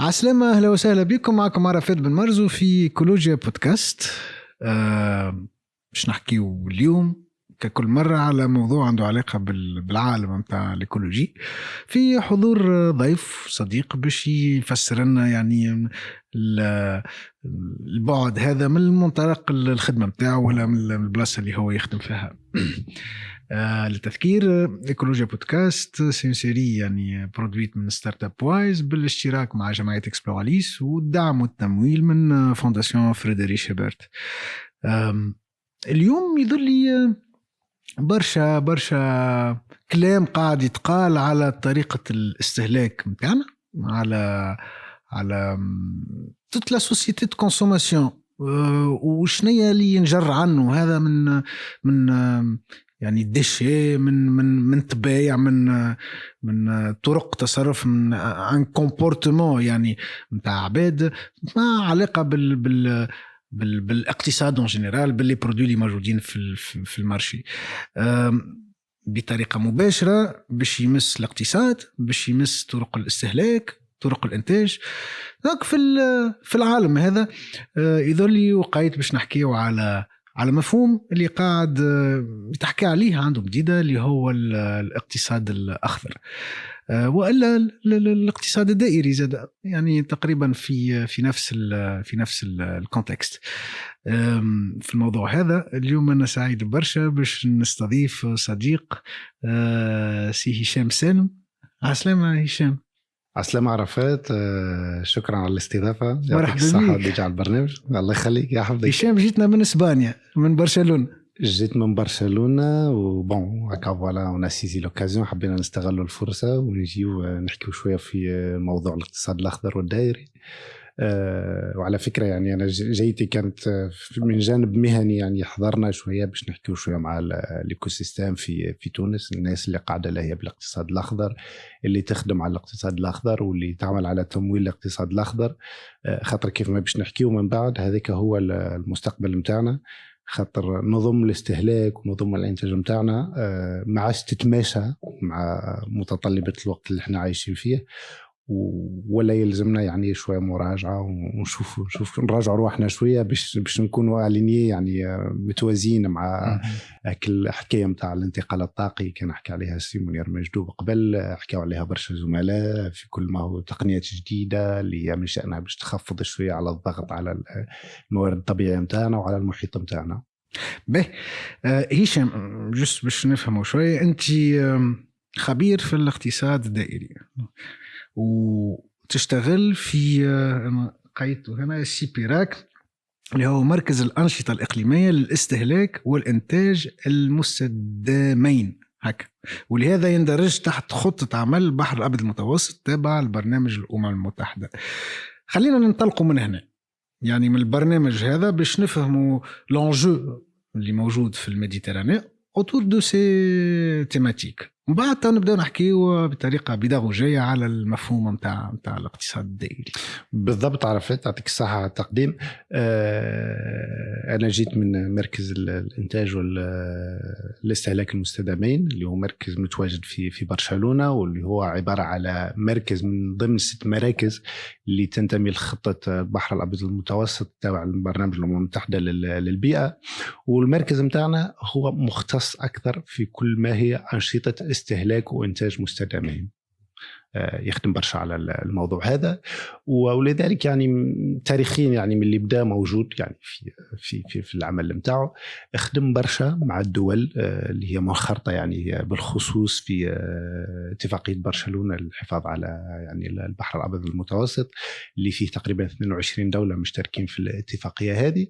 عسلامة، أهلا وسهلا بكم. معكم عرفات بن مرزو في إيكولوجيا بودكاست. باش نحكيو اليوم ككل مرة على موضوع عنده علاقة بالعالم متاع الإيكولوجي، في حضور ضيف صديق باش يفسر لنا يعني البعد هذا من منطلق الخدمة متاعه ولا من البلاصة اللي هو يخدم فيها. للتذكير، إيكولوجيا بودكاست سينسيري يعني برودويت من ستارت اب وايز بالاشتراك مع جمعية اكسبلوراليس والدعم والتمويل من فونداسيون فريدريش هبرت. اليوم يظل لي برشا كلام قاعد يتقال على طريقة الاستهلاك متاعنا، على toute la société de consommation، وشنية اللي ينجر عنه هذا من يعني ديشي، من طبيعة، من طرق تصرف، عن كومبورتمون يعني متاع عباد ما علاقة بالاقتصاد ان جنرال، باللي برودوي اللي موجودين في المارشي بطريقة مباشرة باش يمس الاقتصاد، باش يمس طرق الاستهلاك، طرق الانتاج. دونك في العالم هذا يظل وقايت باش نحكيو على مفهوم اللي قاعد تحكي عليه عنده جديدة، اللي هو الاقتصاد الأخضر، وإلا الاقتصاد الدائري زاد، يعني تقريبا في نفس الكونتكست. في الموضوع هذا اليوم أنا سعيد برشا باش نستضيف صديق سي هشام سالم. عسلامة هشام. عسلامة عرفات، شكرا على الاستضافة، يعطيك الصحة اللي جاء البرنامج. الله يخليك يا حفظك. هشام، جيتنا من اسبانيا، من برشلونة. جيت من برشلونة وبون هكا فوالا اون سيزي لوكازيون، حبينا نستغلوا الفرصة ونجيو نحكيو شوية في موضوع الاقتصاد الأخضر والدائري. وعلى فكرة يعني أنا جيتي كانت من جانب مهني، يعني حضرنا شوية باش نحكيو شوية مع الإيكوسيستم في تونس، الناس اللي قاعدة لهي بالاقتصاد الأخضر، اللي تخدم على الاقتصاد الأخضر واللي تعمل على تمويل الاقتصاد الأخضر. خاطر كيف ما باش نحكيو من بعد هذاك هو المستقبل متاعنا، خاطر نظم الاستهلاك ونظم الانتاج متاعنا ما عادش تتماشى مع متطلبات الوقت اللي احنا عايشين فيه، ولا يلزمنا يعني شويه مراجعه ونشوف نراجع روحنا شويه باش نكونوا اليني، يعني متوازيين مع الحكايه نتاع الانتقال الطاقي. كان حكى عليها السي منير مجدوب قبل، حكاوا عليها برشا زملاء في كل ما هو تقنيات جديده اللي هي من شأنها باش تخفض شويه على الضغط على الموارد الطبيعيه نتاعنا وعلى المحيط نتاعنا. به هشام، جست باش نفهموا شويه، انت خبير في الاقتصاد الدائري وتشتغل في قيدته هنا سيبيراك، اللي هو مركز الأنشطة الإقليمية للاستهلاك والإنتاج المستدامين هكا، ولهذا يندرج تحت خطة عمل البحر الأبيض المتوسط تابع لبرنامج الأمم المتحدة. خلينا ننطلقوا من هنا، يعني من البرنامج هذا باش نفهموا لونجو اللي موجود في الميديتراني autour de ces thématiques، وبعد نبدأ نحكيه بطريقة بيداغوجية على المفهوم متاع الاقتصاد الدائري. بالضبط، عرفت، يعطيك الصحة على التقديم. أنا جيت من مركز الإنتاج والاستهلاك المستدامين، اللي هو مركز متواجد في برشلونة، واللي هو عبارة على مركز من ضمن 6 مراكز اللي تنتمي لخطة البحر الأبيض المتوسط تابع البرنامج الأمم المتحدة للبيئة. والمركز متاعنا هو مختص أكثر في كل ما هي أنشطة استهلاك وإنتاج مستدامين، يخدم برشا على الموضوع هذا. ولذلك يعني تاريخيا يعني من اللي بدا موجود يعني في العمل نتاعو، خدم برشا مع الدول اللي هي منخرطه يعني بالخصوص في اتفاقيه برشلونه للحفاظ على يعني البحر الابيض المتوسط، اللي فيه تقريبا 22 دوله مشتركين في الاتفاقيه هذه،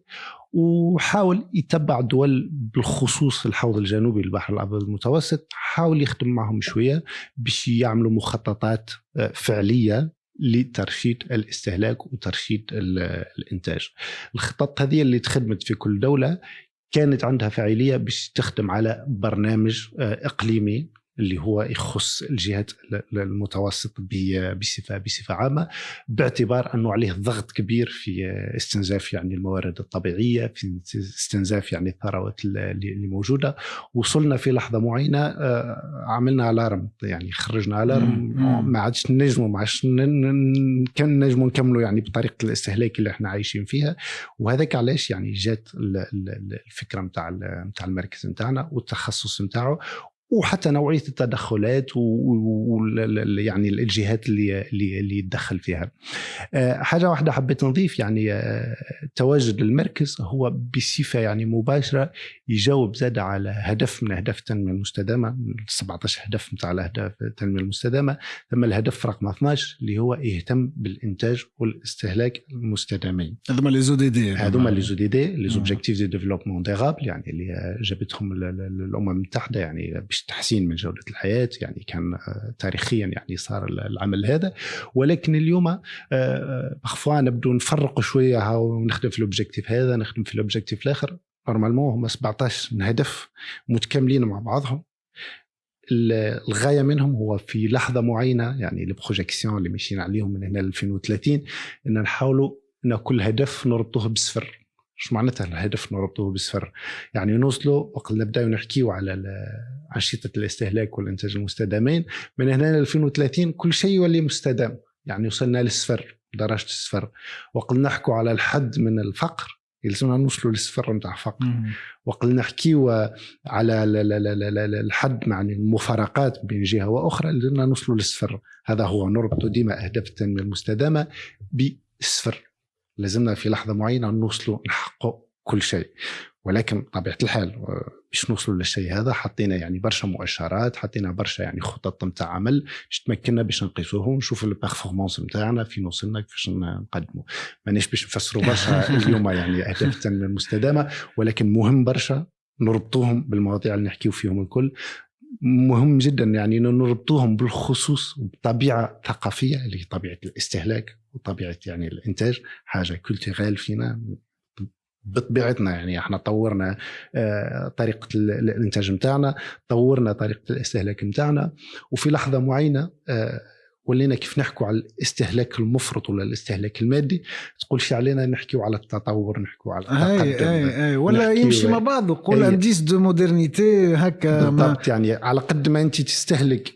وحاول يتبع الدول بالخصوص الحوض الجنوبي للبحر الأبيض المتوسط، حاول يخدم معهم شوية باش يعملوا مخططات فعلية لترشيد الاستهلاك وترشيد الإنتاج. الخطط هذه اللي تخدمت في كل دولة كانت عندها فاعلية باش تخدم على برنامج إقليمي اللي هو يخص الجهات المتوسط بصفة عامة، باعتبار أنه عليه ضغط كبير في استنزاف يعني الموارد الطبيعية، في استنزاف يعني الثروات اللي موجودة. وصلنا في لحظة معينة عملنا ألارم، يعني خرجنا ألارم، ما عادش نجموا نكملوا يعني بطريقة الاستهلاك اللي احنا عايشين فيها. وهذاك علاش يعني جات الفكرة متاع المركز متاعنا والتخصص متاعه، وحتى نوعية التدخلات يعني الجهات اللي يتدخل فيها. حاجة واحدة حبيت نضيف، يعني تواجد المركز هو بصفة يعني مباشرة يجاوب زاد على هدف من أهداف التنمية المستدامة، 17 هدف متاع الأهداف التنمية المستدامة. ثم الهدف رقم 12 اللي هو يهتم بالإنتاج والاستهلاك المستدامين. هذوما لي زو دي دي، لي زوبجيكتيف دي ديفلوبمون ديرابل، يعني اللي جابتهم الأمم المتحدة يعني باش تحسين من جودة الحياة. يعني كان تاريخيا يعني صار العمل هذا، ولكن اليوم بخفوا نبدو نفرق شوية ونخدم في الأوبجيكتيف هذا، نخدم في الأوبجيكتيف الآخر. نورمالمون هم 17 هدف متكاملين مع بعضهم. الغاية منهم هو في لحظة معينة، يعني البروجيكسيون اللي مشين عليهم من هنا ل 2030، إن نحاولوا إن كل هدف نربطوه بالصفر. شو معناتها الهدف نربطوه بالصفر؟ يعني نوصلوا وقت نبدأ نحكيوا على أنشطة الاستهلاك والإنتاج المستدامين من هنا ل 2030 كل شيء يولي مستدام، يعني وصلنا للصفر، درجة الصفر. وقت نحكوا على الحد من الفقر يلزمنا نوصلوا للصفر متاع الفقر. وقت نحكيوا على الحد مع المفارقات بين جهة وأخرى لازمنا نوصلوا للصفر. هذا هو نربط ديما أهداف التنمية المستدامة بالصفر. لازمنا في لحظة معينة نوصلوا نحقق كل شيء، ولكن طبيعة الحال باش نوصلوا للشيء هذا حطينا يعني برشا مؤشرات، حطينا برشا يعني خطط متاع عمل باش تمكننا باش نقيسوهم، نشوفوا البرفورمانس متاعنا في وصلنا كيفاش نقدموا. مانيش باش نفسروا برشا اليوم يعني أهداف التنمية المستدامة، ولكن مهم برشا نربطوهم بالمواضيع اللي نحكيو فيهم الكل. مهم جدا يعني نربطوهم بالخصوص بطبيعة ثقافية اللي هي طبيعة الاستهلاك وطبيعة يعني الإنتاج، حاجة كولتوريل فينا بطبيعتنا. يعني احنا طورنا طريقة الإنتاج متاعنا، طورنا طريقة الاستهلاك متاعنا، وفي لحظة معينة ولينا كيف نحكوا على الاستهلاك المفرط ولا الاستهلاك المادي تقولش علينا نحكيوا على التطور، نحكوا على التقدم، ولا يمشي مع بعض وقول انديس دو مودرنيتي هكا بالضبط. يعني على قد ما انت تستهلك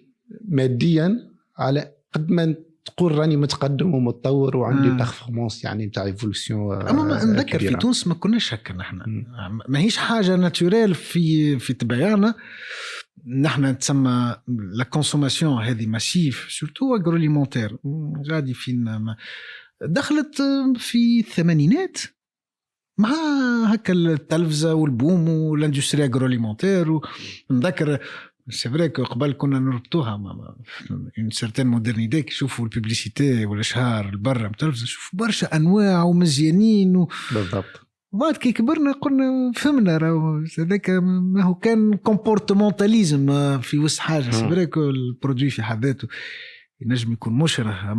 ماديا على قد ما تقول راني متقدم ومتطور وعندي بيرفورمانس يعني نتاع ايفولوسيون. اما نذكر في تونس ما كناش هكا، نحن ما هيش حاجه ناتوريل في طبيعتنا. نحن نتسمى لا كونسوماسيون هذه ماسيف سورتو اغروليمونتير، غادي فين دخلت في الثمانينات مع هكا التلفزه والبوم والاندستري اغروليمونتير. ونذكر سي فري قبل كنا نربطوها اون سيرتين مودرنيتي، كيشوفوا الببليسيتي والاشهار البرة متلفزه شوفوا برشا انواع ومزيانين بالضبط. وبعد كي كبرنا قلنا فهمنا راهو هذاك ما هو كان كومبورتمونتاليزم في وسط حاجه. سي فري البرودوي في حد ذاته ينجم يكون مشره،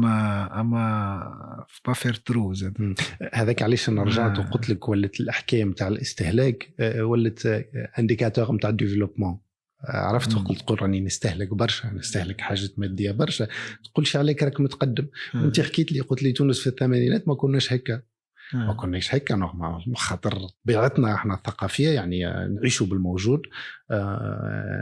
اما با فير ترو زاد. هذاك علاش انا رجعت وقلت لك ولت الاحكام تاع الاستهلاك ولت انديكاتور نتاع الديفلوبمون. عرفت وقلت تقول راني نستهلك برشا، نستهلك حاجات ماديه برشا، تقولش عليك راك متقدم. انت حكيت لي قلت لي تونس في الثمانينات ما كناش هكا، ما كناش هكا نورمال، خاطر طبيعتنا احنا الثقافيه يعني نعيشوا بالموجود،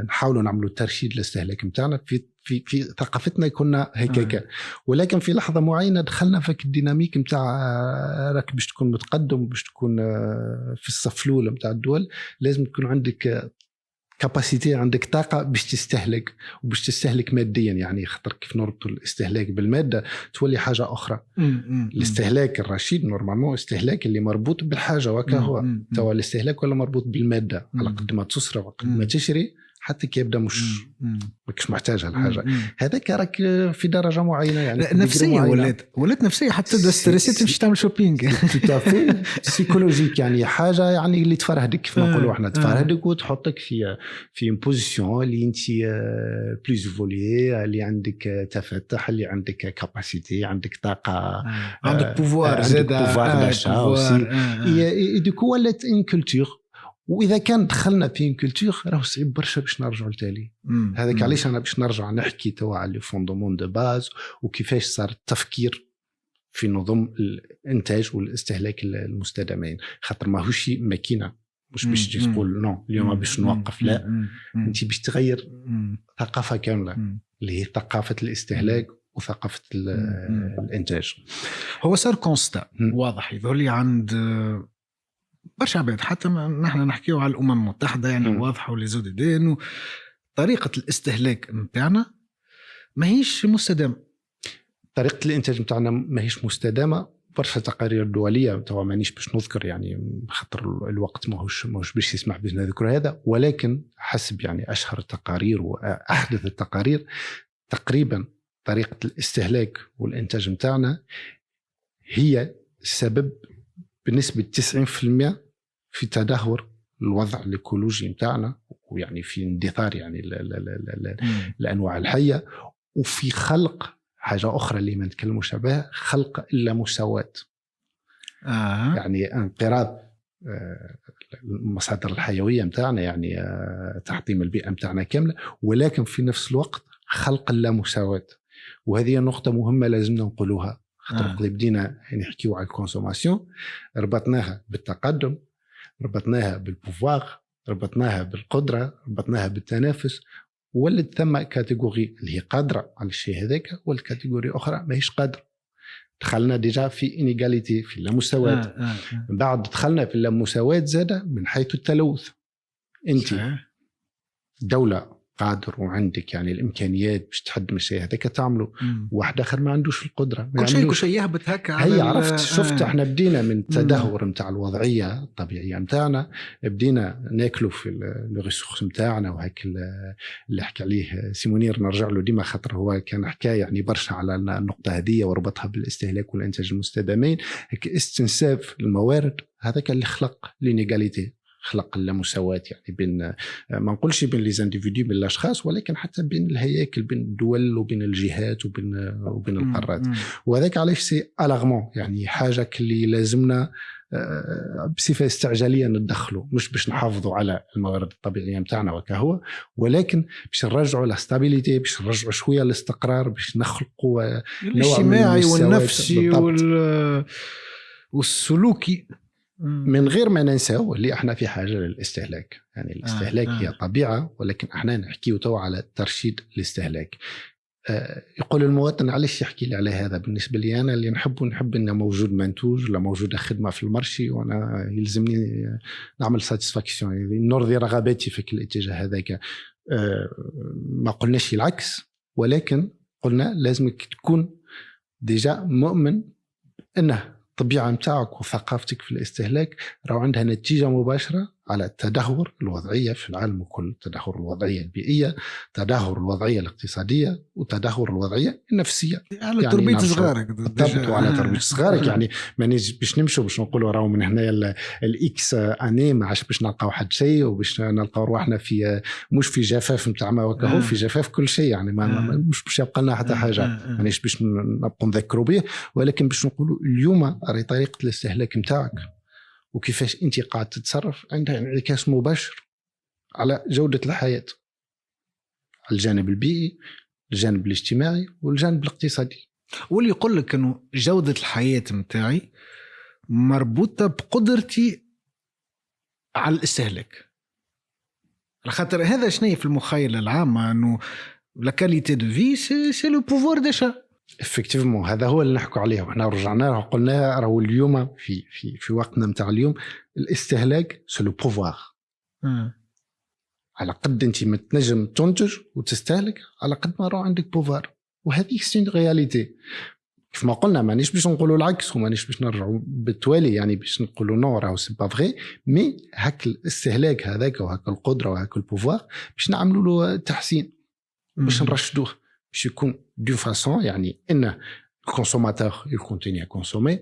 نحاولوا نعملوا ترشيد للاستهلاك نتاعنا في ثقافتنا كنا هكاكا. ولكن في لحظه معينه دخلنا في الديناميك نتاع راك باش تكون متقدم، باش تكون في الصف الاول نتاع الدول، لازم تكون عندك كاباسيتي، عندك طاقة باش تستهلك وباش تستهلك ماديا. يعني خطر كيف نربط الاستهلاك بالمادة تولي حاجة أخرى. الاستهلاك الرشيد نورمالمون استهلاك اللي مربوط بالحاجة، وكا هو توا الاستهلاك ولا مربوط بالمادة. على قد ما تصرف وقت ما تشري حتى كي يبدا مش محتاج هالحاجه. هذاك راك في درجه معينه يعني نفسيه ولات نفسيه، حتى تبدا ستريسيت تمشي تعمل شوبينغ توتافي سيكولوجيك. يعني حاجه يعني اللي تفرهدك كيف ما نقولوا احنا، تفرهدك وتحطك في بوزيشن اللي انت بلوز فولي، اللي عندك تفتح، اللي عندك كاباسيتي، عندك طاقه، عندك بوفوار زاد، بوفوار داشا. ديكو ولات ان كولتور واذا كان دخلنا في كولتور راه صعيب برشا باش نرجعوا لتالي. هذاك علاش انا باش نرجع نحكي توا على لي فوندمون دو باز وكيفاش صار التفكير في نظم الانتاج والاستهلاك المستدامين، خاطر ماهوش ماكينه مش باش تقول نو اليوم باش نوقف، لا انت باش تغير ثقافه كامله اللي هي ثقافه الاستهلاك وثقافه الانتاج. هو صار كونستا واضح يظهر لي عند برشا عباد، حتى نحن نحكيو على الامم المتحده يعني واضحه ولي زود دين، طريقه الاستهلاك نتاعنا ماهيش مستدامه، طريقه الانتاج نتاعنا ماهيش مستدامه. برشا تقارير دوليه توا مانيش باش نذكر يعني خاطر الوقت ماهوش باش يسمح بنا نذكر هذا، ولكن حسب يعني اشهر التقارير واحدث التقارير تقريبا طريقه الاستهلاك والانتاج نتاعنا هي السبب بنسبه 90% في تدهور الوضع الايكولوجي نتاعنا، ويعني في اندثار يعني الانواع الحيه، وفي خلق حاجه اخرى اللي ما نتكلموش عليها، خلق اللامساواه. يعني انقراض المصادر الحيويه نتاعنا، يعني تحطيم البيئه نتاعنا كامله، ولكن في نفس الوقت خلق اللامساواه. وهذه نقطه مهمه لازمنا نقولوها، خاطر بدينا نحكيو على الكونسوماسيون، ربطناها بالتقدم، ربطناها بالبوفوار، ربطناها بالقدره، ربطناها بالتنافس، ولد ثم كاتيجوري اللي هي قادره على الشيء هذاك، والكاتيجوري اخرى ماهيش قادره. دخلنا ديجا في انيغاليتي، في اللامساواه. من بعد دخلنا في اللامساواه زاده من حيث التلوث. انت دوله قادر وعندك يعني الامكانيات باش تحد الشيء هذاك تعمله، واحد اخر ما عندوش القدره، كل شيء يهبط هكا. هي عرفت شفت احنا بدينا من التدهور نتاع الوضعيه الطبيعيه نتاعنا، بدينا ناكلوا في الريسورس نتاعنا، وهيك اللي حكى عليه سيمونير نرجع له ديما، خاطر هو كان حكايه يعني برشا على النقطه هذه وربطها بالاستهلاك والانتاج المستدامين. هيك استنساف الموارد هذاك اللي خلق لينيغاليتي، خلق اللامساواة، يعني بين ما نقولش بين لي زانديفيدو بين الاشخاص، ولكن حتى بين الهياكل، بين الدول وبين الجهات وبين القارات. وهذاك علاش سي الارمون، يعني حاجه اللي لازمنا بصفه استعجاليه ندخلوا، مش باش نحافظوا على الموارد الطبيعيه نتاعنا وكهو، ولكن باش نرجعوا لاستابيليتي، باش نرجعوا شويه الاستقرار، باش نخلقوا الاجتماعي والنفسي والسلوكي، من غير ما ننساو اللي احنا في حاجه للاستهلاك. يعني الاستهلاك هي طبيعه، ولكن احنا نحكيو تو على ترشيد الاستهلاك. يقول المواطن علاش يحكي لي على هذا؟ بالنسبه لي انا اللي نحب انه موجود منتوج ولا موجوده خدمه في المارشي، وانا يلزمني نعمل ساتيسفاكسيون، يعني نرضي رغباتي في الاتجاه هذاك. ما قلناش العكس، ولكن قلنا لازمك تكون ديجا مؤمن انه الطبيعة متاعك وثقافتك في الاستهلاك راهو عندها نتيجة مباشرة على التدهور الوضعية في العالم الكل، تدهور الوضعية البيئية، تدهور الوضعية الاقتصادية، وتدهور الوضعية النفسية. على يعني تربية صغارك بالضبط، وعلى تربية صغارك. يعني ما نجيش باش نمشوا باش نقولوا راهو من هنا الاكس اني ما عادش باش نلقاو حد شيء، وباش نلقاو روحنا في مش في جفاف نتاع ما وكهو، في جفاف كل شيء. يعني مش باش يبقى لنا حتى حاجة، مانيش باش نبقوا نذكروا به، ولكن باش نقولوا اليوم راهي طريقة الاستهلاك نتاعك وكيفاش انت قاعد تتصرف عندها انعكاس مباشر على جودة الحياة، على الجانب البيئي، الجانب الاجتماعي، والجانب الاقتصادي. واللي يقول لك انه جودة الحياة متاعي مربوطة بقدرتي على الاستهلاك، خاطر هذا شنو في المخيلة العامة انه لا كاليتي دو في سي لو بوفوار داشا. effectivement هذا هو اللي نحكوا عليه، وحنا رجعنا قلنا راهو اليوم في وقتنا نتاع اليوم الاستهلاك سو لو بوفوار. على قد انت ما تنجم تنتج وتستهلك، على قد ما راه عندك بوفوار، وهذه سين رياليتي. كيف ما قلنا مانيش باش نقولوا العكس، ومانيش باش نرجعوا بالتوالي يعني باش نقولوا نو راهو سي با فري، مي هاك الاستهلاك هذاك وهاك القدره وهاك البوفوار باش نعملوا له تحسين، باش نرشدوه، باش يكون دو فاسون يعني ان الكونسوماتور يكونتيني à consommer،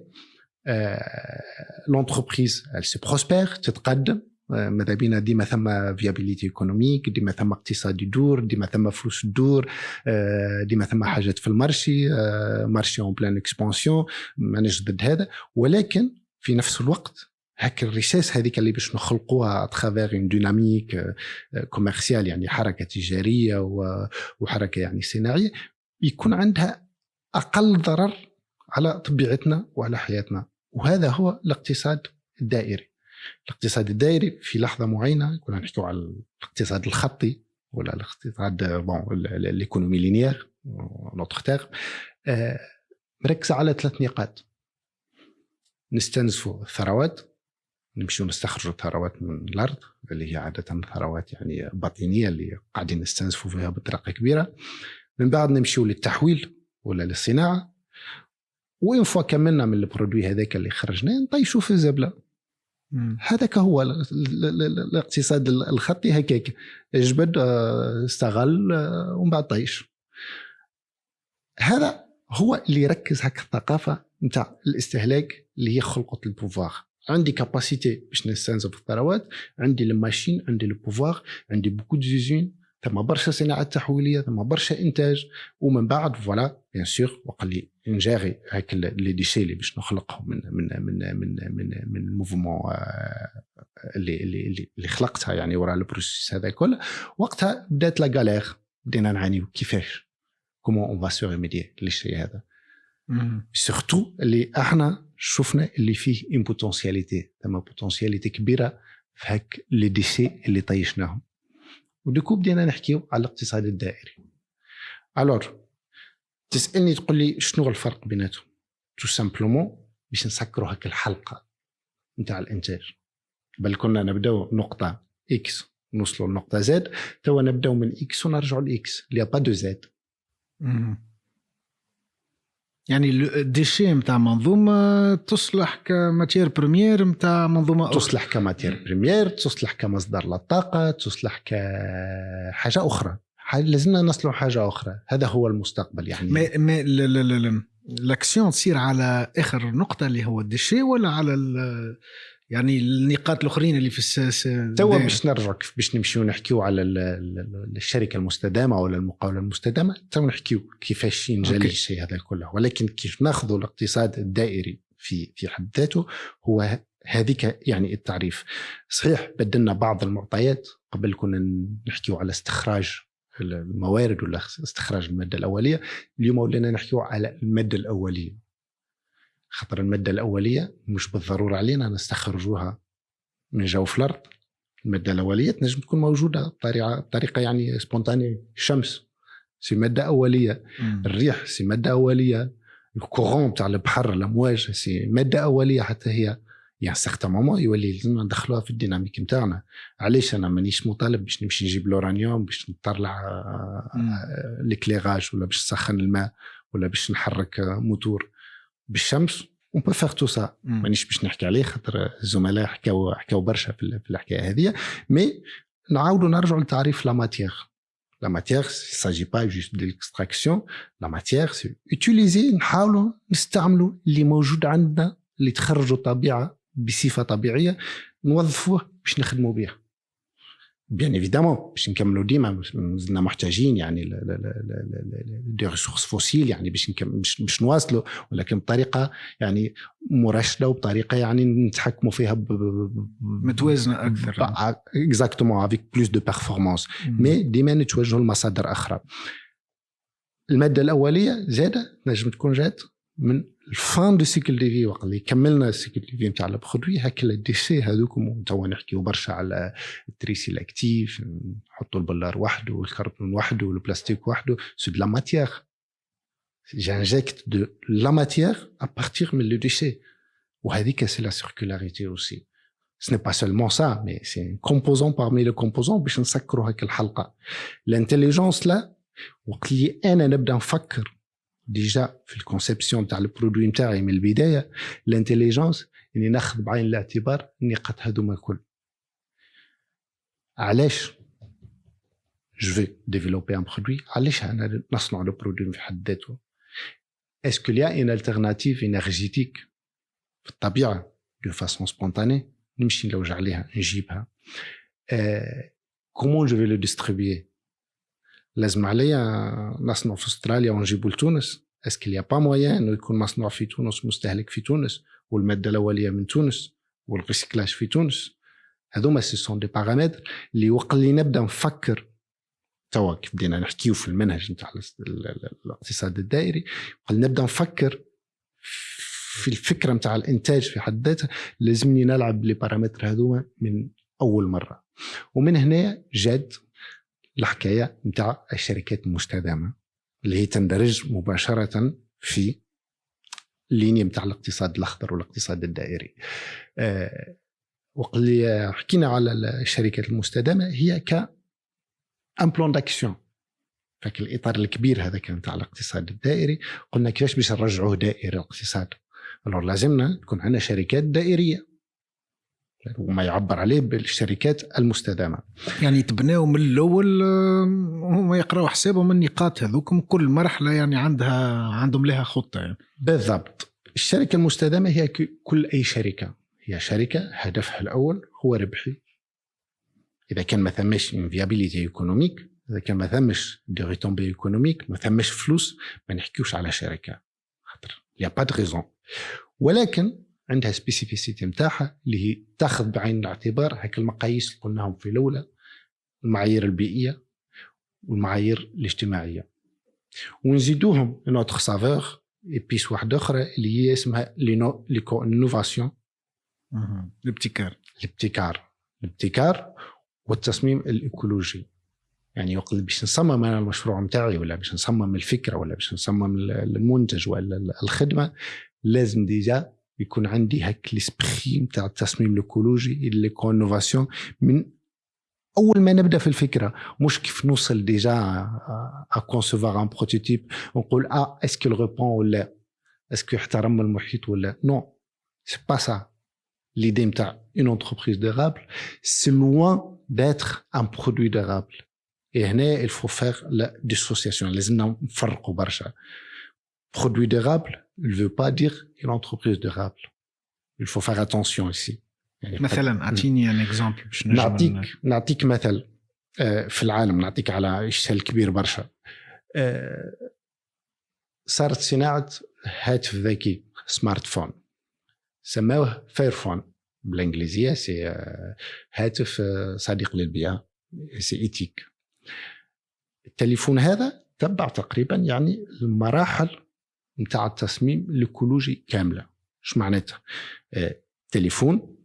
l'entreprise elle se prospère تتقدم، ماذا بينا ديما ثم فيابيليتي ايكونوميك، ديما ثم اقتصاد يدور، ديما ثم فلوس تدور، ديما ثم حاجات في المارشي، مارشي اون بلان اكسبانسيون، مانيش ضد هذا، ولكن في نفس الوقت هاك الريسيس هذيك اللي باش نخلقوها اترافير اون ديناميك كوميرسيال، يعني حركه تجاريه وحركه يعني صناعيه، يكون عندها اقل ضرر على طبيعتنا وعلى حياتنا. وهذا هو الاقتصاد الدائري. الاقتصاد الدائري في لحظه معينه كنا نحكيو على الاقتصاد الخطي ولا الاقتصاد ليكونومي لينيير نوتر تيرم، مركز على 3 نقاط. نستنزفوا الثروات، نمشيو نستخرجوا الثروات من الارض اللي هي عاده ثروات يعني باطنيه اللي قاعدين نستنزفوا فيها بطريقه كبيره. من بعد نمشيو للتحويل ولا للصناعه، وين فوا كملنا من البرودوي هذاك اللي خرجناه نطيشوا في الزبله. هذاك هو الاقتصاد الخطي، هكاك جبد استغل ومن بعد طيش. هذا هو اللي يركز هكا الثقافه نتاع الاستهلاك اللي هي خلقه البوفوار. عندي كاباسيتي باش نستنزف الثروات، عندي الماشين، عندي البوفوار، عندي بوكو ديزين، ثم برشا صناعه تحويليه، ثم برشا انتاج. ومن بعد فوالا بيان سور وقال لي نجاري هاك لي ديشي اللي باش نخلقهم من الموفمون اللي خلقتها يعني وراء البروسيس هذا كله. وقتها بدات لا غالير، بدينا نعانيو كيفاش كومون اون فا سو ريميدي للشيء هذا. سورتو اللي احنا شفنا اللي فيه ان بوتنسياليتي، ثم بوتنسياليتي كبيره في هاك لي ديشي اللي طيشناهم. ودوكو بدينا نحكيو على الاقتصاد الدائري. الور تسالني تقول لي شنو الفرق بيناتهم؟ تو سامبلومون باش نسكروا هاك الحلقه نتاع الانتاج. بل كنا نبداو نقطه اكس نوصلوا لنقطه زد، توا نبداو من اكس ونرجعوا لاكس، لي با دو زد. يعني الديشي نتاع منظومه تصلح كماتير بريمير نتاع منظومه اخرى، تصلح كماتير بريمير، تصلح كمصدر للطاقه، تصلح كحاجه اخرى. لازمنا نصلوا حاجه اخرى. هذا هو المستقبل يعني. ما الاكسيون تصير على اخر نقطه اللي هو الديشي، ولا على يعني النقاط الاخرين اللي في السياسه؟ توا باش نرجع باش نمشيو نحكيو على الشركه المستدامه ولا المقاوله المستدامه، توا نحكيو كيفاش ينجلي الشيء هذا كله. ولكن كيف ناخذوا الاقتصاد الدائري في حد ذاته هو هذيك يعني التعريف. صحيح بدلنا بعض المعطيات، قبل كنا نحكيو على استخراج الموارد ولا استخراج الماده الاوليه، اليوم ولينا نحكيو على الماده الاوليه. خاطر الماده الاوليه مش بالضروره علينا نستخرجوها من جوف الارض. الماده الاوليه تنجم تكون موجوده بطريقه يعني سبونتاني. الشمس سي ماده اوليه، الريح سي ماده اوليه، الكورون تاع البحر الامواج سي ماده اوليه حتى هي. يعني سيغتان مومون يولي لازم ندخلوها في الديناميك نتاعنا. علاش انا مانيش مطالب باش نمشي نجيب لورانيوم باش نطلع ليكليراج ولا باش نسخن الماء ولا باش نحرك موتور بالشمس؟ on peut faire tout ça. مانيش باش نحكي عليه خاطر الزملاء حكاو برشا في الحكايه هذه. مي نعاودوا نرجعوا لتعريف لا ماتيير. لا ماتيير s'agit pas juste de l'extraction. La matière c'est utiliser، نحاولوا نستعملوا اللي موجود عندنا اللي تخرجوا الطبيعه بصفه طبيعيه، نوظفوه باش نخدموا به. بيان ايفيدامون باش نكملوا ديما مازلنا محتاجين يعني دي ريسورس فوسيل يعني باش نواصلوا، ولكن بطريقه يعني مرشده وبطريقه يعني نتحكموا فيها متوازنه اكثر. اكزاكتومون افيك بلوس دو بيرفورمانس. مي ديما نتوجهوا لمصادر اخرى. الماده الاوليه زاده نجم تكون جات من الفان دو سيكل دي في، وقت اللي كملنا السيكل دي في نتاع البرودوي هكا الديشي هذوكم. توا نحكيو برشا على التريسي لاكتيف، نحطوا البلار وحده والكربون وحده والبلاستيك وحده. سو دو لا ماتيير، جانجيكت دو لا ماتيير ا بارتير من لو ديشي. وهذيك سي لا سيركولاريتي اوسي. ce n'est pas seulement ça mais c'est un composant parmi les composants باش نسكروا هكا الحلقه. الانتليجنس لا وقت اللي انا نبدا نفكر ديجا في الكونسيبسيون تاع البرودوي نتاعي من البدايه، الانتليجنس اني ناخذ بعين الاعتبار النقاط هذوما الكل. علاش جو في ديفلوبي ان برودوي؟ علاش انا نصنع لو برودوي في حد ذاته؟ اسكو ليا ان التيرناتيف انرجيتيك في الطبيعه دو فاسون سبونتاني نمشي نلوج عليها نجيبها؟ كومون جو في لو ديستريبيي؟ لازم عليا نصنع في استراليا ونجيبه لتونس؟ اسكو ليا با مويان انه يكون مصنوع في تونس مستهلك في تونس والماده الاوليه من تونس والريسيكلاج في تونس، هذوما سي سون دي بارامتر اللي وقت اللي نبدا نفكر توا كيف بدينا نحكيو في المنهج نتاع الاقتصاد الدائري، وقت نبدا نفكر في الفكره نتاع الانتاج في حد ذاتها، لازمني نلعب لي بارامتر هذوما من اول مره. ومن هنا جد الحكايه نتاع الشركات المستدامه اللي هي تندرج مباشره في اللينيا نتاع الاقتصاد الاخضر والاقتصاد الدائري. وقت اللي حكينا على الشركات المستدامه هي ك ان بلان داكسيون فك الاطار الكبير هذا كان تاع الاقتصاد الدائري. قلنا كيفاش باش نرجعوه دائري الاقتصاد، لازمنا تكون عندنا شركات دائريه وما يعبر عليه بالشركات المستدامه، يعني تبناو من الاول هم يقراوا حسابهم النقاط هذوكم كل مرحله يعني عندهم لها خطه يعني. بالضبط. الشركه المستدامه هي كل اي شركه، هي شركه هدفها الاول هو ربحي. اذا كان ما ثماش انفيابيليتي ايكونوميك، اذا كان ما ثماش دي ريتومبي ايكونوميك، ما ثماش فلوس، ما نحكيوش على شركه، خاطر يا با دو ريزون. ولكن عندها سبيسيفيسيتي نتاعها اللي هي تاخذ بعين الاعتبار هاك المقاييس اللي قلناهم في الاولى، المعايير البيئيه والمعايير الاجتماعيه، ونزيدوهم نوتر سافور ايبيس واحده اخرى اللي هي اسمها ليكونوفاسيون، الابتكار والتصميم الايكولوجي. يعني وقت باش نصمم انا المشروع نتاعي، ولا باش نصمم الفكره، ولا باش نصمم المنتج ولا الخدمه، لازم ديجا يكون عندي هاك ليسبري نتاع التصميم الايكولوجي ليكونوفاسيون من اول ما نبدا في الفكره. مش كيف نوصل ديجا ا كونسيفوار ان بروتوتيب ونقول اسكو ريبون ولا اسكو يحترم المحيط ولا نو، سي با سا. l'idée نتاع une entreprise durable c'est loin d'être un produit durable. et هنا il faut faire la dissociation. لازمنا نفرقوا برشا. produit durable il veut pas dire une entreprise durable. il faut faire attention ici. يعني مثلا اعطيني ان اكزامبل باش نعطيك مثل في العالم، نعطيك على اشكال كبير برشا. صارت صناعه هاتف ذكي سمارت فون، سموه فايرفون بالانجليزيه، سي هاتف صديق للبيئه، سي ايتيك. التليفون هذا تبع تقريبا يعني المراحل نتاع التصميم الايكولوجي كامله. ايش معناتها؟ تليفون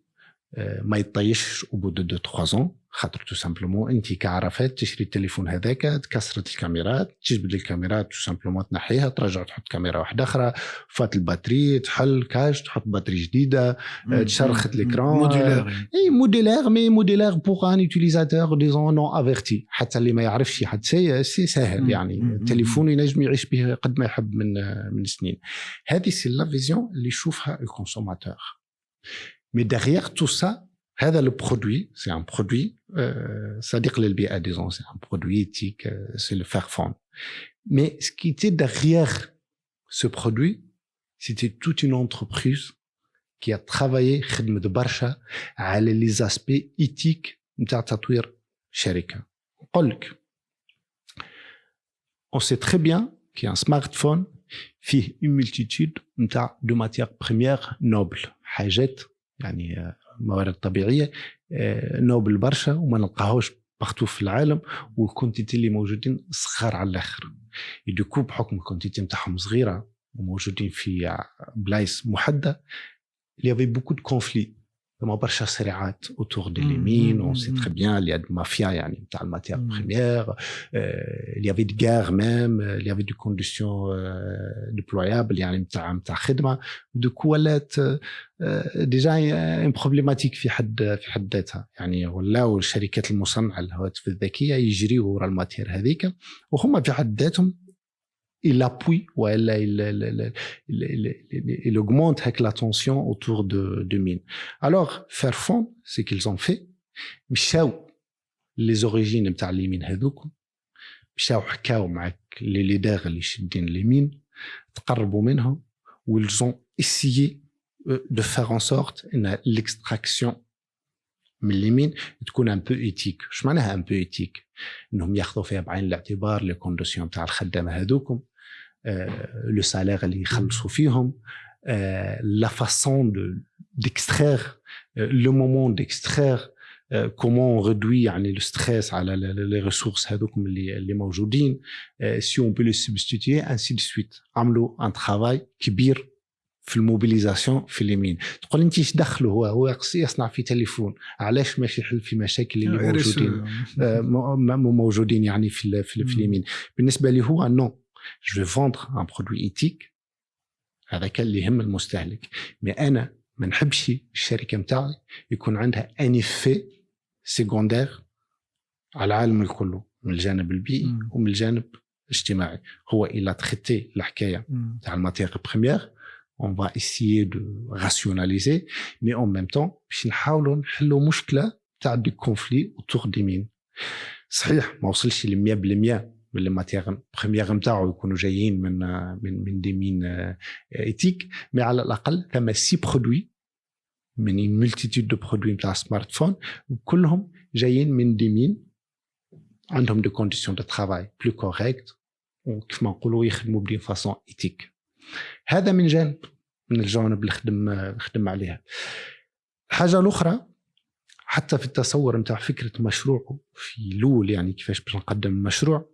ما يطيش وبود دو 3 ans، خاطر تو سامبلومون انت كعرفات تشري التليفون هذاك، تكسرت الكاميرات، تجبد الكاميرات تو سامبلومون تنحيها، ترجع تحط كاميرا واحده اخرى، فات الباتري، تحل كاش، تحط باتري جديده، تشرخت الاكران. موديلار مي موديلار بوغ ان يوتيليزاتور ديزون نون افيرتي، حتى اللي ما يعرفش حتى سي سهل. يعني التليفون ينجم يعيش به قد ما يحب من سنين. هذه سي لا فيزيون اللي يشوفها الكونسوماتور. Mais derrière tout ça, le produit, c'est un produit صديق للبيئة, disons, c'est un produit éthique, c'est le Fairphone. Mais ce qui était derrière ce produit, c'était toute une entreprise qui a travaillé خدمة برشا على les aspects éthiques نتاع تطوير شركة. نقول لك, on sait très bien qu'il y a un smartphone فيه une multitude نتاع de matières premières nobles, حاجات يعني موارد طبيعيه نوبل برشا وما نلقاهوش بارتو في العالم, والكونتيتي اللي موجودين صغار على الاخر. يدوكو بحكم الكونتيتي نتاعهم صغيره وموجودين في بلايص محدده, il y avait beaucoup de conflits, ما برشا صراعات autour de les mines. On sait très bien il y a de mafia يعني نتاع الماتير بريمير, il y avait de guerre même, il y avait des conditions déployables يعني نتاع خدمه. دوكو ولات ديجا ان بروبليماتيك في حد ذاتها. يعني ولاو الشركات المصنعه الهواتف الذكيه يجريوا ورا الماتير هذيك, وهم في حد ذاتهم il appuie ou il augmente avec la tension autour de mines. Alors Fairphone, c'est qu'ils ont fait, مشاو les origines نتاع les mines هذوك, مشاو حكاو معك les leaders اللي شادين les mines, تقربوا منهم, و ils ont essayé de faire en sorte ان l'extraction من اليمين تكون ان بو ايتيك. اش معناها ان بو ايتيك؟ انهم ياخذوا فيها بعين الاعتبار لي كونديسيون تاع الخدامه هذوكم, لو سالير اللي يخلصوا فيهم, لا فاسون ديكسترير le moment d'extraire, comment on réduit يعني le stress على les ressources هذوكم اللي موجودين, si on peut les substituer, ainsi de suite. عملوا un travail كبير في الموبيليزاسيون في اليمين. تقول انت ايش دخله هو يصنع في تليفون, علاش ماشي يحل في مشاكل اللي موجودين يعني في اليمين. بالنسبه لي هو نو, جو في فوندر ان برودوي ايتيك, هذا كان اللي يهم المستهلك. مي انا ما نحبش الشركه نتاعي يكون عندها ان افي سيكوندير على العالم الكل, من الجانب البيئي ومن الجانب الاجتماعي. هو الى تريتي الحكايه تاع الماتير بريمير, on va essayer de rationaliser, mais en même temps باش نحاولوا نحلوا مشكله تاع دي كونفلي autour des mines. صحيح ما وصلش ل 100% من الماتير بريمير نتاعو يكونوا جايين من دي مين ايتيك, مي على الاقل ثم 6 برودوي من ملتيتود دو برودوي نتاع سمارت فون, وكلهم جايين من دي مين عندهم دي كونديسيون دو ترافاي بلو كوريكت, وكيف ما نقولوا يخدموا بدي فاصون ايتيك. هذا من جانب من الجوانب اللي خدم عليها. الحاجة الأخرى حتى في التصور نتاع فكرة مشروع في الأول, يعني كيفاش باش نقدم المشروع,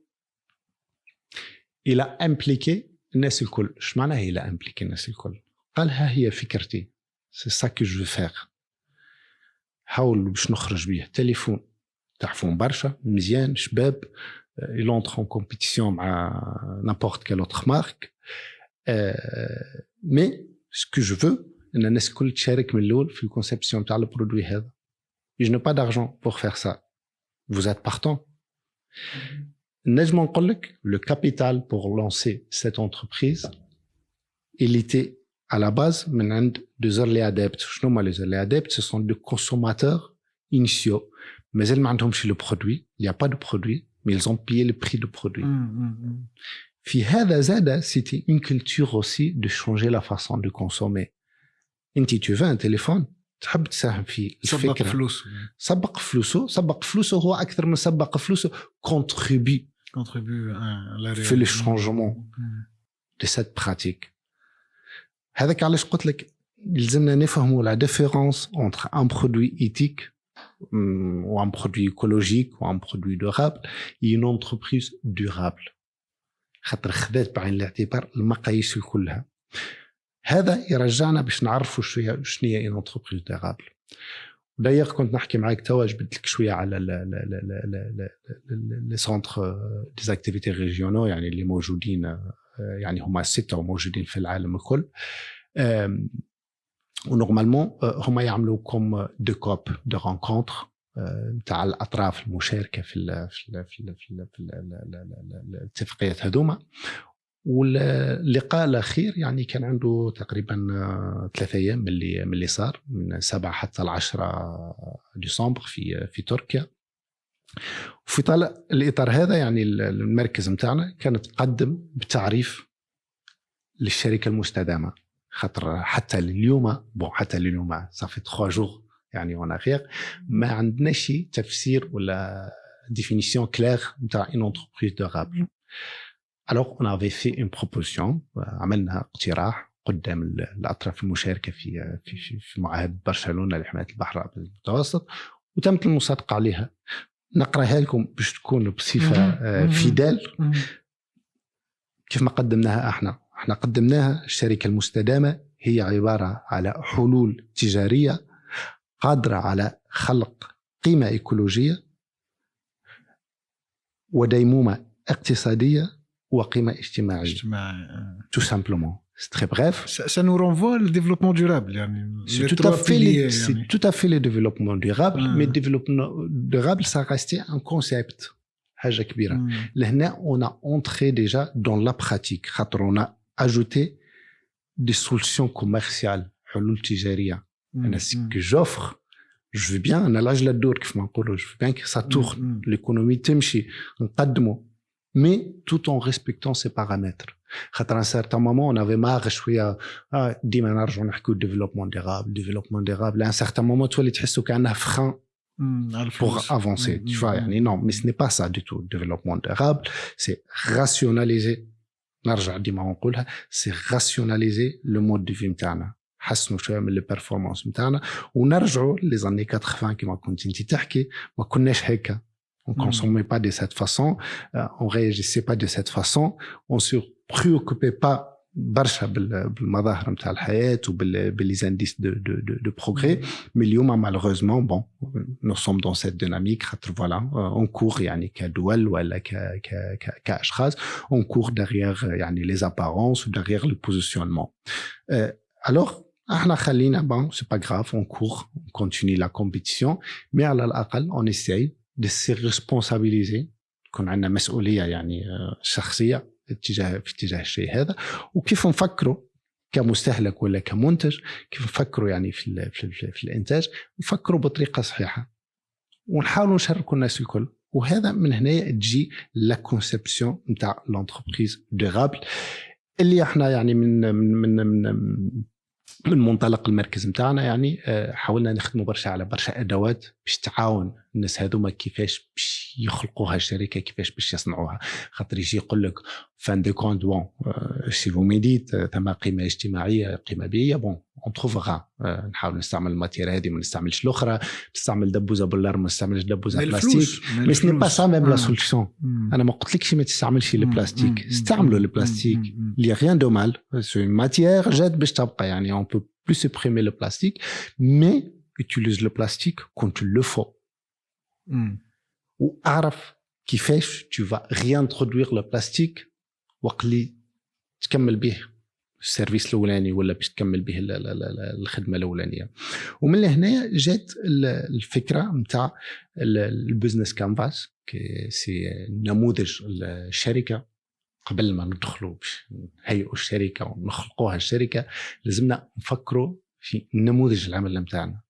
إلى امبليكي الناس الكل. اش معناها إلى امبليكي الناس الكل؟ قال ها هي فكرتي, سي سا كو جو فيغ, حاول باش نخرج بيه تليفون تعرفون برشا مزيان شباب, il entre en compétition مع n'importe quelle autre marque, mais ce que je veux ان الناس الكل تشارك من الاول في الكونسيبسيون تاع البرودوي هذا. je n'ai pas d'argent pour faire ça, vous êtes partant. نجم نقول لك le capital pour lancer cette entreprise il était à la base من عند des early adepts. شنو هما les early adepts? ce sont des consommateurs initiaux, مازال ما عندهمش le produit, il y a pas de produit, mais ils ont payé le prix du produit. في هذا زاد c'était une culture aussi de changer la façon de consommer. انت tu veux un téléphone تحب تساهم في الفكرة, سبق فلوسه هو أكثر من سبق فلوسه, contribue في le changement de cette pratique. هذاك علاش قلت لك لازمنا نفهموا la différence entre un produit éthique ou un produit écologique ou un produit durable et une entreprise durable. خاطر خذات بعين الاعتبار المقاييس كلها. هذا يرجعنا باش نعرفوا شنو هي ان انتربريز ديرابل. وداير كنت نحكي معاك توا جبت لك شويه على لي سونتر دي اكتيفيتي ريجيونال, يعني اللي موجودين, يعني هما 6 وموجودين في العالم الكل, ونورمالمون هما يعملوا كوم دو كوب دو رونكونتر تاع الاطراف المشاركه في الاتفاقيات هذوما. واللقاء الاخير يعني كان عنده تقريبا 3 ايام من اللي صار من 7 حتى 10 ديسمبر في تركيا. وفي طال الاطار هذا يعني المركز نتاعنا كان تقدم بتعريف للشركه المستدامه, خاطر حتى اليوم صافي 3 جور يعني وانا غير ما عندناش تفسير ولا définition claire نتاع une entreprise durable. Alors on avait fait une proposition, عملنا اقتراح قدام الأطراف المشاركة في معاهدة برشلونة لحماية البحر المتوسط, وتمت المصادقة عليها. نقراها لكم باش تكون بصفة فيدال كيف ما قدمناها. احنا قدمناها الشركة المستدامة هي عبارة على حلول تجارية قادرة على خلق قيمة إيكولوجية وديمومة اقتصادية وقيمة اجتماعية. Tout simplement. C'est très bref. Ça nous renvoie le développement durable. C'est tout à fait le développement durable, mais le développement durable, ça restait un concept. حاجة كبيرة. لهنا on a entré déjà dans la pratique. On a ajouté des solutions commerciales, حلول تجارية. أنا ce que j'offre, je veux bien, أنا لاج للدور كيف ما نقولوا, je veux bien que ça tourne, l'économie تمشي, نقدمه, mais tout en respectant ces paramètres. خاطر un certain moment on avait marre شويه ديما نرجعوا نحكوا développement durable à un certain moment تولي تحسوا كأنها frein pour avancer, tu vois. يعني non, mais ce n'est pas ça du tout. Développement durable, c'est rationaliser, نرجع ديما نقولها, c'est rationaliser le mode de vie نتاعنا. حسنوا شويه من البرفورمانس نتاعنا ونرجعوا لي زاني 80 كما كنت انت تحكي. ما كناش هكا، on consommait pas de cette façon, on réagissait pas de cette façon, on se préoccupait pas برشا بالمظاهر نتاع الحياه وباللي زانديس دو بروغري. مي اليوم مالوغوزمون بون نو سوم دون سيت ديناميك خاطر فوالا اون كور يعني كدول ولا كاشخاص اون كور داريير يعني لي زابارونس وداريير لو بوزيشنمون. الوغ احنا خلينا بون سي با غراف اون كور كونتيني لا كومبيتيسيون، مي على الاقل اون اساي دو سي ريسبونسابيليزي، يكون عندنا مسؤوليه يعني شخصيه في اتجاه الشيء هذا. وكيف نفكروا كمستهلك ولا كمنتج، كيف نفكروا يعني في الانتاج، نفكروا بطريقه صحيحه ونحاولوا نشاركوا الناس الكل. وهذا من هنا تجي لا كونسيبسيون نتاع لونتربريز دورابل اللي احنا يعني من منطلق المركز متاعنا يعني حاولنا نخدموا برشا على برشا ادوات باش تعاون الناس هذوما كيفاش باش يخلقوها الشركه، كيفاش باش يصنعوها. خاطر يجي يقول لك فان دو كونت بون سي فو ميديت ثم قيمه اجتماعيه قيمه بيئيه بون اون تروفغا. نحاول نستعمل الماتير هذه ما نستعملش الاخرى، نستعمل دبوزه بالار ما نستعملش دبوزه بلاستيك. مي سني با سا ميم لا سوليوشن. انا ما قلتلكش ما تستعملش البلاستيك، استعملوا البلاستيك لي ريان دو مال، سو ماتير جات باش تبقى يعني اون بو plus supprimer le plastique, mais utilise le plastique quand tu le faut. Ou عرف كيفاش tu vas réintroduire le plastique وقلي تكمل به السيرفيس الاولاني ولا باش تكمل به الخدمه الاولانيه. ومن هنا جات الفكره نتاع البزنس كانفاس كي سي نموذج الشركه. قبل ما ندخلوا باش نهيئوا الشركه ونخلقوها الشركه لازمنا نفكروا في نموذج العمل نتاعنا،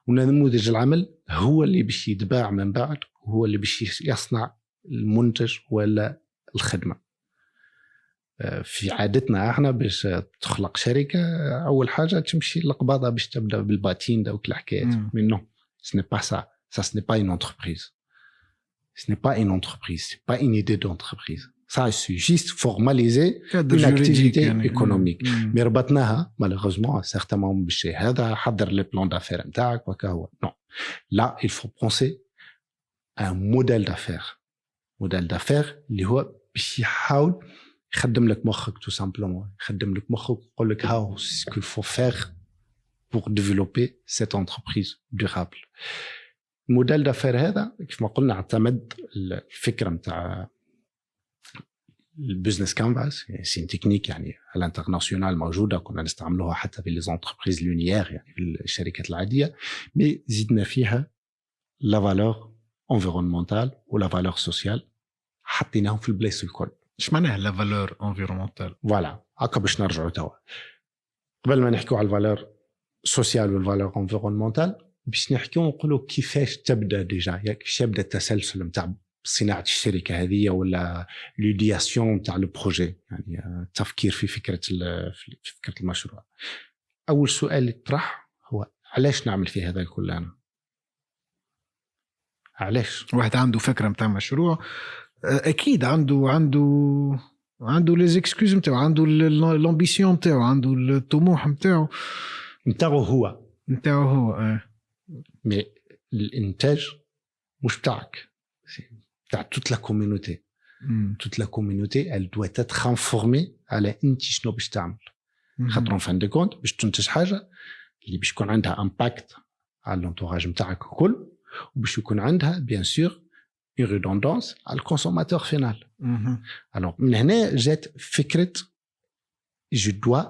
ونموذج العمل هو اللي باش يتباع من بعد، وهو اللي باش يصنع المنتج ولا الخدمه. في عادتنا احنا باش تخلق شركه اول حاجه تمشي القباضه باش تبدا بالباتين دوك الحكايات. مي نو سني با سا سني با اون انتربريز، سني با اون انتربريز، سي با اون ايدي دونتربريز. Ça, c'est juste formaliser une activité économique. Mais ربطناها malheureusement certainement بالشيء هذا حضر le plan d'affaires نتاعك وكهو. Non. Là, il faut penser à un modèle d'affaires. Modèle d'affaires اللي هو باش يحاول يخدم لك مخك tout simplement. يخدم لك مخك ويقول لك how ce qu'il faut faire pour développer cette entreprise durable. الموديل d'affaires هذا كيف ما قلنا اعتمد الفكرة نتاع البزنس كانفاس، سي تكنيك يعني على الانترناسيونال موجوده، كنا نستعملوها حتى في لي زونتربريز لونيير يعني في الشركات العاديه، مي زدنا فيها لا فالور انفيرونمونتال ولا فالور سوسيال حطيناهم في البلايص الكل. اش معناها لا فالور انفيرونمونتال؟ فوالا هكا باش نرجعوا توا قبل ما نحكيو على الفالور سوسيال والفالور انفيرونمونتال باش نحكيو نقولوا كيفاش تبدا ديجا، كيفاش يبدا التسلسل نتاع صناعه الشركه هذه ولا لودياسيون تاع لو بروجي، يعني التفكير في فكره المشروع. اول سؤال يطرح هو علاش نعمل في هذا الكل؟ انا علاش واحد عنده فكره نتاع مشروع اكيد عنده لي زيكسكوز نتاعو، عنده لامبيسيون نتاعو، عنده الطموح نتاعو هو مي الانتاج مش بتاعك، تاع toute la communauté. toute la communauté elle doit être informée على انت شنو باش تعمل. خاطر فان دي كونت باش تنتج حاجه اللي باش يكون عندها امباكت على الانتوراج نتاعك الكل، وباش يكون عندها بيان سور اون ريدوندونس على الكونسوماتور فينال. alors من هنا جات فكره je dois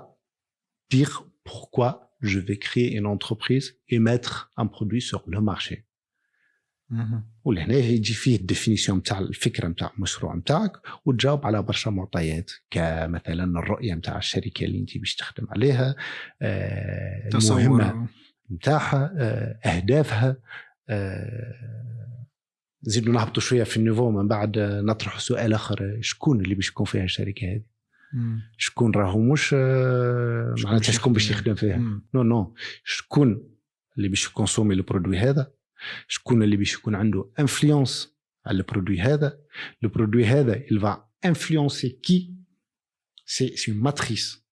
dire pourquoi je vais créer une entreprise et mettre un produit sur le marché. ولهنا يجي فيه الديفينيسيون نتاع الفكره نتاع المشروع نتاعك، وتجاوب على برشا معطيات كمثلا الرؤيه نتاع الشركه اللي انت باش تخدم عليها، المهمه نتاعها، اهدافها. نزيدوا نهبطوا شويه في النيفو من بعد نطرح سؤال اخر، شكون اللي باش يكون فيها الشركه هذه؟ شكون راهو مش معناتها شكون باش يخدم فيها، نو شكون اللي باش يكونسومي البرودوي هذا، شكون اللي باش يكون عنده انفلونس على البرودوي هذا. البرودوي هذا il va influencer qui؟ c'est une matrice،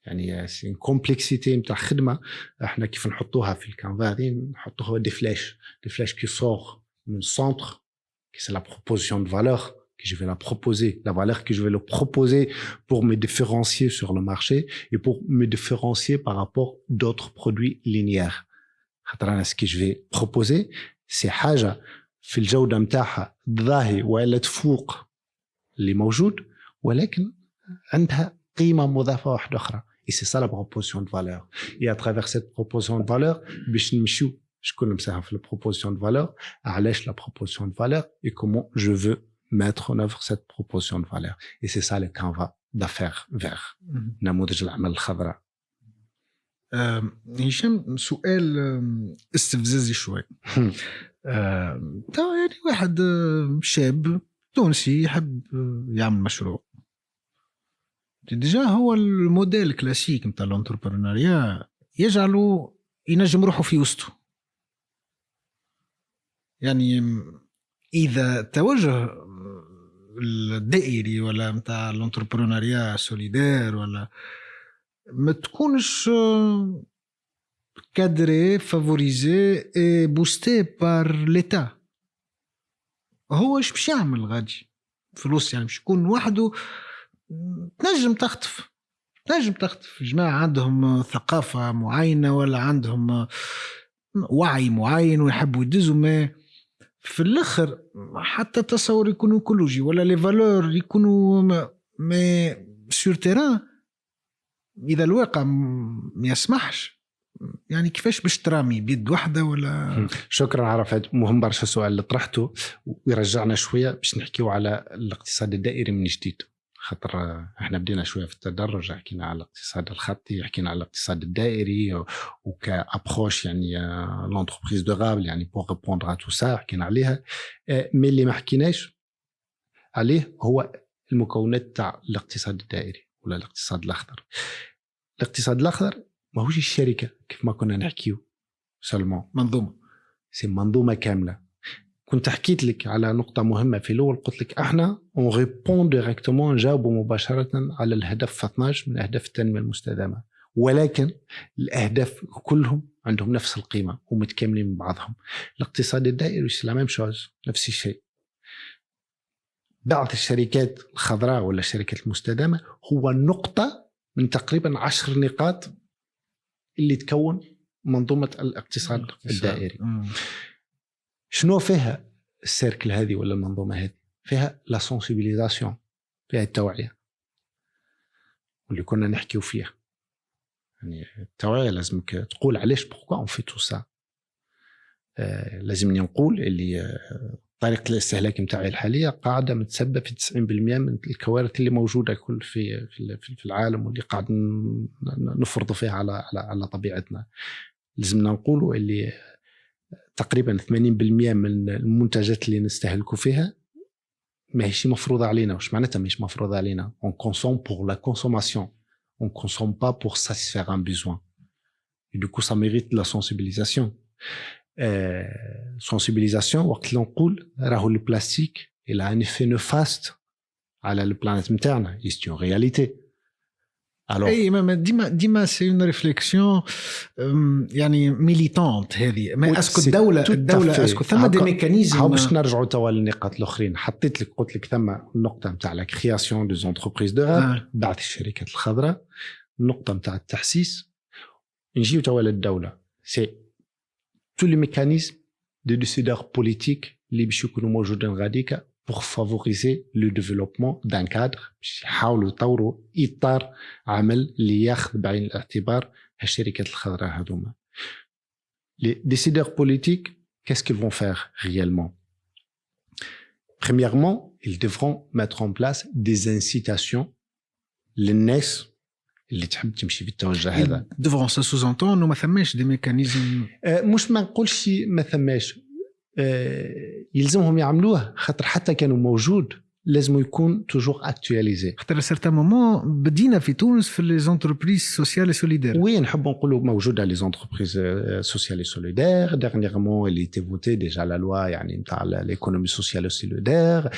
يعني سين كومبلكسيتي نتاع خدمه. احنا كيف نحطوها في الكانفا هذه نحطوها دي فلاش كي سور من السونتر كي سي لا بروبوزيسيون دو فالور que je vais la proposer, la valeur que je vais le proposer pour me différencier sur le marché et pour me différencier par rapport d'autres produits linéaires. Ce que je vais proposer, c'est حاجة في الجودة متاعها ضاهي ولا تفوق اللي موجود ولكن عندها قيمة مضافة واحدة أخرى. Et c'est ça la proposition de valeur. Et à travers cette proposition de valeur, باش نمشيو شكون مساهم في la proposition de valeur, علاش la proposition de valeur et comment je veux mettre en œuvre cette proposition de valeur. Et c'est ça le canevas d'affaires vert. نموذج الأعمال الخضراء. هشام سؤال استفزازي شوي. يعني واحد شاب تونسي يحب يعمل مشروع. ديجا هو الموديل كلاسيك نتاع الانتربرونيا يجعله ينجم روحه في وسطه. يعني إذا توجه الدائري ولا متاع الانتربرونيا سوليدير ولا ما تكونش كادري فافوريزي اي بوستي بار ليتا، هو ايش باش يعمل غادي فلوس؟ يعني باش يكون وحده تنجم تخطف جماعة عندهم ثقافة معينة ولا عندهم وعي معين ويحبوا يدزوا، ما في الاخر حتى تصور يكون ايكولوجي ولا لي فالور يكونوا ما سور تيران اذا الواقع ما يسمحش. يعني كيفاش باش ترامي بيد واحدة ولا؟ شكرا عرفت، مهم برشا السؤال اللي طرحته ويرجعنا شوية باش نحكيو على الاقتصاد الدائري من جديد. خاطر احنا بدينا شويه في التدرج، حكينا على الاقتصاد الخطي، حكينا على الاقتصاد الدائري وكابروش يعني لونتربريز دوغابل يعني بور ريبوندر ا تو سا حكينا عليها. مي اللي ما حكيناش عليه هو المكونات تاع الاقتصاد الدائري ولا الاقتصاد الاخضر. الاقتصاد الاخضر ماهوش الشركه كيف ما كنا نحكيو سلمان، منظومه، سي منظومه كامله. كنت حكيت لك على نقطة مهمة في الأول، قلت لك احنا on répond directement نجاوبوا مباشرة على الهدف 12 من أهداف التنمية المستدامة، ولكن الأهداف كلهم عندهم نفس القيمة ومتكاملين من بعضهم. الاقتصاد الدائري c'est la même chose، نفس الشيء. بعض الشركات الخضراء ولا الشركات المستدامة هو نقطة من تقريبا 10 نقاط اللي تكون منظومة الاقتصاد الدائري. شنو فيها السيركل هذه ولا المنظومة هذه؟ فيها لا سنسيبيليزاسيون، فيها التوعية واللي كنا نحكيو فيها. يعني التوعية لازمك تقول علاش بوركوا اون في تو سا. لازمني نقول اللي طريقة الاستهلاك متاعي الحالية قاعدة متسبب في 90% من الكوارث اللي موجودة كل في العالم واللي قاعد نفرض فيها على طبيعتنا. لازمنا نقولوا اللي تقريبا 80% من المنتجات اللي نستهلكوا فيها ماهيش مفروضة علينا. وش معناتها ماهيش مفروضة علينا؟ on consomme pour la consommation, on consomme pas pour satisfaire un besoin. Et du coup ça mérite de la sensibilisation. Sensibilisation وقت اللي نقول راهو البلاستيك il a un effet néfaste على البلانيت متاعنا، c'est une réalité. اي ما ديما سي اون ريفليكسيون يعني ميليتانت هذه. ما اسكو الدوله اسكو ثم دي ميكانيزم. باش نرجعوا توا للنقاط الاخرين. حطيت لك قلت لك ثم النقطه نتاع لا كرياسيون دي زونتربريز دوغابل بعد الشركات الخضراء، النقطه نتاع التحسيس. نجيو توا للدوله، سي تو لي ميكانيزم دي ديسيدور بوليتيك اللي باش يكونوا موجودين غاديكا pour favoriser le développement d'un cadre باش يحاولوا يطوروا إطار عمل اللي ياخذ بعين الاعتبار هالشركات الخضراء هذوما. Les décideurs politiques, qu'est-ce qu'ils vont faire réellement? Premièrement, ils devront mettre en place des incitations للناس اللي تحب تمشي في التوجه هذا. devront ça sous-entend إنه ما ثماش des mécanismes. مش ما نقولش ما ثماش، يلزمهم يعملوه، خاطر حتى كانوا موجود لازم يكون toujours actualisé. حتى سيرتان مومون بدينا في تونس في لي زونتربريز سوسيال سوليدير. Oui, نحب نقولوا موجودة les entreprises sociales et solidaires. Dernièrement, il était voté déjà la loi يعني نتاع l'économie sociale et solidaire.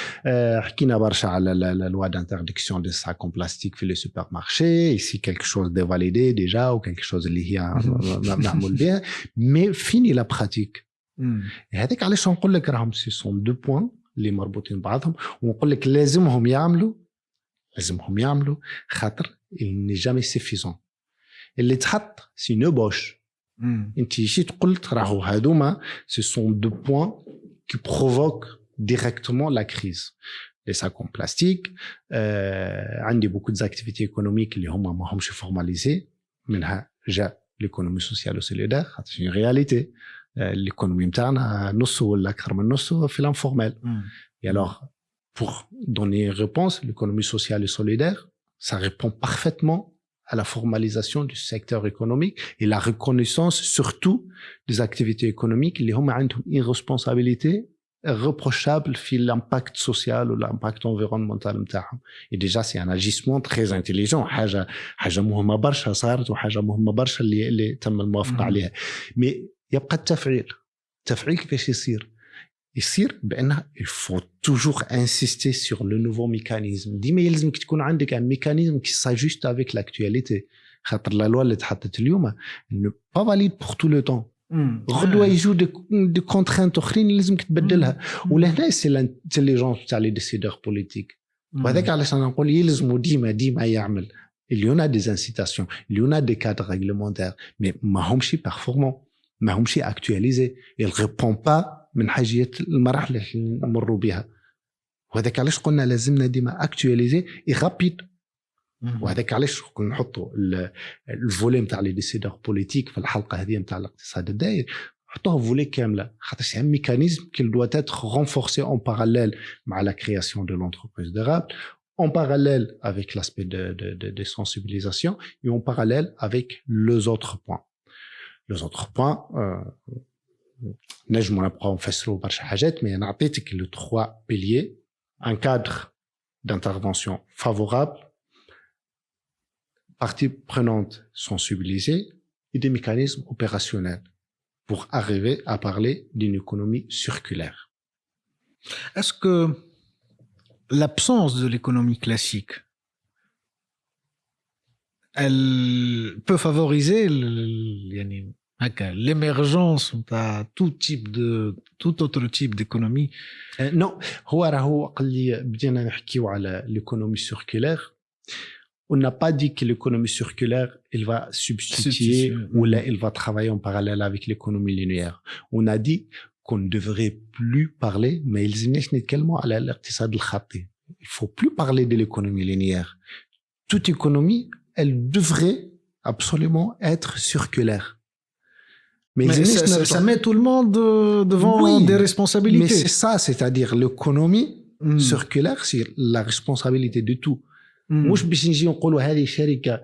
حكينا برشا على la loi d'interdiction des sacs en plastique في les supermarchés. Ici quelque chose de validé déjà ou quelque chose اللي هي معمول بها. Mais fini la pratique. هذاك علاش نقول لك راهم ce sont deux points اللي مربوطين بعضهم ونقول لك لازمهم يعملوا خاطر il n'est jamais suffisant. اللي تحط سي نوبوش انت جيت قلت راهو هذوما ce sont deux points qui provoquent directement la crise. les sacs en plastique عندي beaucoup d'activités économiques اللي هما ما همش formalisées منها جاء l'économie sociale et solidaire خاطر c'est une réalité. l'économie متاعنا نص ولا اكثر من نص في l'informel. Et alors pour donner une réponse, l'économie sociale et solidaire, ça répond parfaitement à la formalisation du secteur économique et la reconnaissance surtout des activités économiques qui ont une responsabilité reprochable في l'impact social ou l'impact environnemental متاعهم. Et déjà c'est un agissement très intelligent. حاجة مهمة برشا صارت وحاجة مهمة برشا اللي تم الموافقة عليها. Mais يبقى التفعيل كيفاش يصير بأنها il faut toujours insister sur le nouveau mécanisme. ديما يلزمك تكون عندك un mécanisme qui s'ajuste avec l'actualité. خاطر la loi اللي تحطت اليوم ne pas valide pour tout le temps. غدوة يجوا des contraintes أخرين لازمك تبدلها. ولهنا c'est l'intelligence تاع les décideurs politiques. وهذاك علاش أنا نقول يلزموا ديما يعمل. Il y en a des incitations, il y en a des cadres réglementaires, mais ما همش performants, ما همش actualisés. Il répond pas من حاجيات المراحل اللي نمروا بها. وهذاك علاش قلنا لازمنا ديما اكتواليزي اي رابيد. وهذاك علاش كنا نحطوا الفولي نتاع لي ديسيدور بوليتيك في الحلقه هذه نتاع الاقتصاد الدائري نحطوها فولي كامله خاطر سي ان ميكانيزم كي doit être renforcé en parallèle مع la création de l'entreprise durable, en parallèle avec l'aspect de sensibilisation et en parallèle avec les autres points. Les autres points نجمو نبقاو نفسروا برشا حاجات مي انا عطيتك لو 3 بيليي ان كادر d'intervention favorable, parties prenantes sensibilisées et des mécanismes opérationnels pour arriver à parler d'une économie circulaire. Est-ce que l'absence de l'économie classique elle peut favoriser l'émergence de tout autre type d'économie? Non, هو راهو قال بدينا نحكيو على l'économie circulaire. On n'a pas dit que l'économie circulaire elle va substituer ou là elle va travailler en parallèle avec l'économie linéaire. On a dit qu'on ne devrait plus parler mais ils نتكلموا على الاقتصاد الخطي. Il faut plus parler de l'économie linéaire. Toute économie elle devrait absolument être circulaire. Mais ça met tout le monde devant des responsabilités. Mais c'est ça, c'est-à-dire l'économie circulaire, c'est la responsabilité de tout. مش باش نجي نقولوا هذه شركة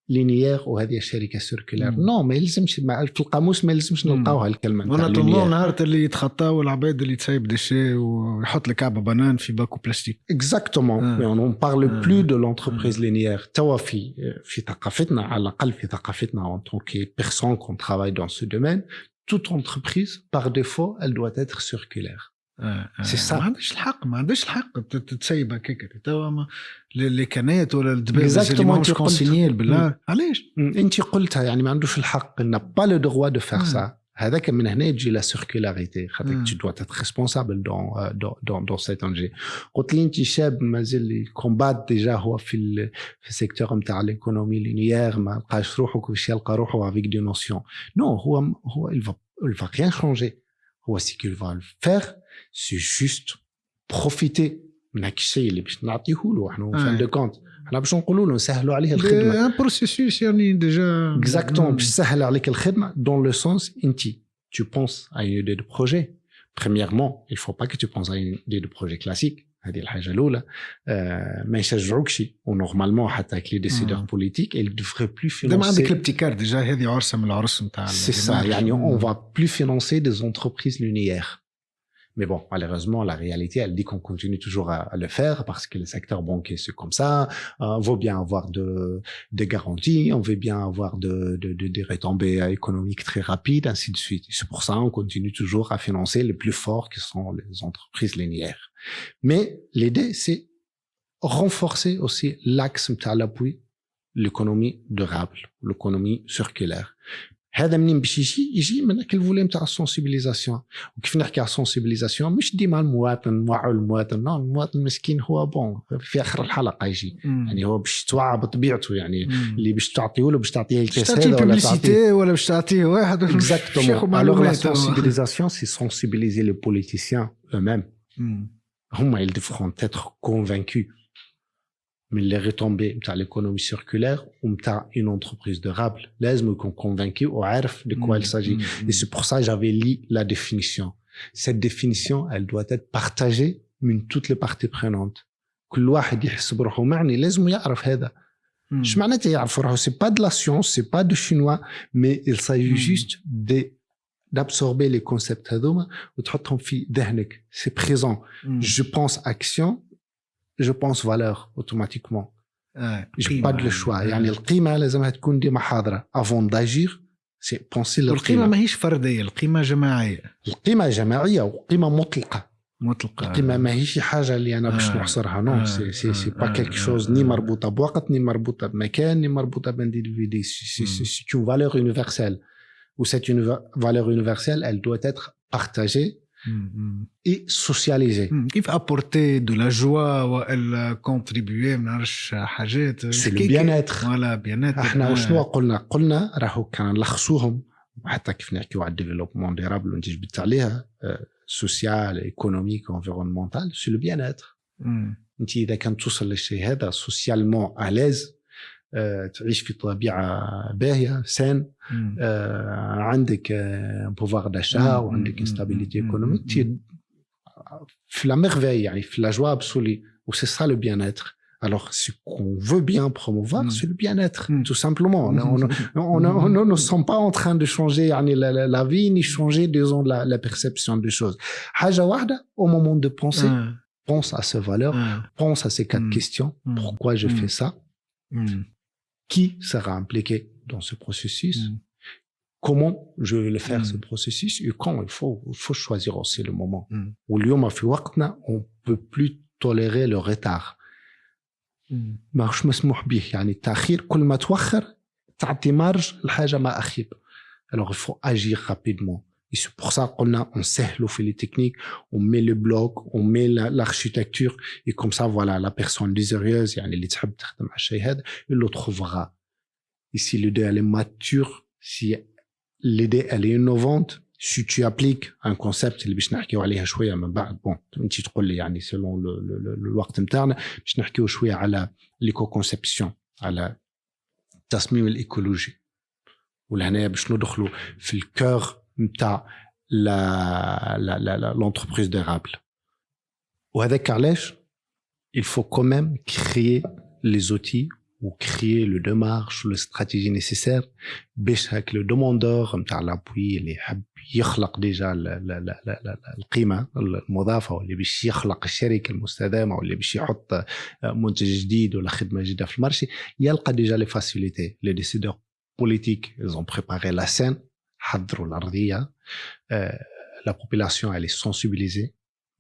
لينيير وهذه شركة سيركولار. نو ما يلزمش في القاموس ما يلزمش نلقاوها الكلمة نتاع لينيير. ولا نهار اللي يتخطاو العباد اللي تسايب ديشي ويحط لك كعبة بنان في باكو بلاستيك. Exactement. Mais on ne parle plus de l'entreprise linéaire. توا في ثقافتنا على الأقل في ثقافتنا en tant que personne qui travaille dans ce domaine, toute entreprise par défaut elle doit être circulaire. C'est ça. ما عندش الحق تتسيب هكاك توا لي كانات ولا الدبابة اللي ماهوش كونسينييل بالله. علاش انت قلتها يعني ما عندوش الحق n'a pas le droit de faire ça. هذاك من هنا يجي la circularité. خاطر tu dois être responsable dans cet enjeu. قلت لي انت شاب مازال كومبات ديجا هو في السيكتور نتاع l'économie linéaire ما لقاش روحه كيفاش يلقى روحه avec des notions. Non هو il va rien changer. Ce qu'il va le faire, c'est juste profiter من هاك الشيء اللي باش نعطيه له احنا فان دو كونت احنا باش نقولوا له نسهلوا عليه الخدمه ان بروسيسوس يعني ديجا اكزاكتومون باش نسهل عليك الخدمه dans le sens انت tu penses à une idée de projet. Premièrement, il faut pas que tu penses à une idée de projet classique. هذه الحاجه الاولى ما يشجعوكش ونورمالمون حتى كلي ديسيدور بوليتيك il devrait plus financer. دابا عندك الابتكار ديجا هذه عرسه من العرس نتاع c'est ça يعني on va plus financer des entreprises linéaires. Mais bon, malheureusement, la réalité, elle dit qu'on continue toujours à le faire parce que le secteur bancaire, c'est comme ça. On veut bien avoir des garanties, on veut bien avoir des retombées économiques très rapides, ainsi de suite. Et c'est pour ça qu'on continue toujours à financer les plus forts qui sont les entreprises linéaires. Mais l'idée, c'est renforcer aussi l'axe de l'appui, l'économie durable, l'économie circulaire. هذا منين باش يجي من هاك الفوليم تاع السونسيبيليزاسيون. وكيف نحكي على السونسيبيليزاسيون مش ديما المواطن نوعوا المواطن، لا المواطن مسكين هو بون في اخر الحلقه يجي يعني هو باش توعى بطبيعته يعني اللي باش تعطيه له باش تعطيه الكاس هذا ولا تعطيه ولا باش تعطيه واحد اكزاكتومون. alors la sensibilisation c'est sensibiliser les politiciens eux-mêmes. هما ils devront être convaincus من les retombées de l'économie circulaire ou de une entreprise durable. لازم يكون convaincu ou عارف de quoi il s'agit. Et c'est pour ça que j'avais lu la définition. Cette définition, elle doit être partagée من toutes les parties prenantes. كل واحد يحس بروحه معني لازم يعرف هذا. مش معناته يعرف روحه. C'est pas de la science, c'est pas de chinois, mais il s'agit juste d'absorber les concepts هذوما وتحطهم في ذهنك. C'est présent. Je pense action. Je pense valeur automatiquement. J'ai pas de choix. يعني القيمة لازمها تكون ديما حاضرة. Avant d'agir, c'est penser للقيمة. القيمة ماهيش فردية، القيمة جماعية. القيمة جماعية وقيمة مطلقة. مطلقة. القيمة ماهيش حاجة اللي أنا باش نحصرها. non, c'est pas quelque chose ni مربوطة بوقت ni مربوطة بمكان ni مربوطة بانديفيدي. C'est une valeur universelle. Ou cette valeur universelle, elle doit être partagée. Et socialiser. كيف apporter de la joie ولا contribuer منعرفش حاجات. C'est le bien-être. ولا bien-être. احنا وشنو قلنا راهو كان نلخصوهم حتى كيف نحكيو على الديفلوبمون ديرابل وانت جبت عليها سوسيال ايكونوميك انفيرونمونتال سي لو بيان-être. انت اذا كان توصل للشيء هذا سوسيالمون أليز، تعيش في طبيعة باهية سان، عندك بوفوار داشا وعندك استابيليتي ايكونوميك، في لا ميرفاي يعني في لا جوا ابسولي. و سي سا لو بيان être. Alors ce qu'on veut bien promouvoir c'est le bien-être tout simplement. On ne sont pas en train de changer يعني la vie ni changer disons la perception des choses. حاجة واحدة au moment de penser pense à ces valeurs, pense à ces quatre questions. Pourquoi je fais ça? Qui sera impliqué dans ce processus? Comment je vais le faire ce processus? Et quand il faut choisir aussi le moment. واليوم في وقتنا on peut plus tolérer le retard. ماهوش مسموح به يعني التأخير، كل ما توخر تعطي مارج الحاجة ما أخيب. Alors il faut agir rapidement. Et c'est pour ça qu'on a سهلوا في les techniques, on met le bloc, on met l'architecture et comme ça voilà la personne désireuse يعني اللي تحب تخدم على الشيء هذا il le trouvera. Et si l'idée elle est mature, si l'idée elle est innovante, si tu appliques un concept اللي باش نحكيو عليها شويه من بعد بون انت تقول لي يعني selon الوقت نتاعنا باش نحكيو شويه على ليكو كونسيبسيون، على التصميم الايكولوجي، ولهنا باش ندخلوا في الكور نتاع l'entreprise durable. وهذاك علاش il faut quand même créer les outils ou créer le démarche ou la stratégie nécessaire باش هاك le demandeur نتاع l'appui اللي يحب يخلق ديجا القيمة المضافة واللي باش يخلق الشركة المستدامة واللي باش يحط منتج جديد ولا خدمة جديدة في المارشي يلقى ديجا les facilités. Les décideurs politiques ils ont préparé la scène، حضروا الأرضية، la population elle est sensibilisée،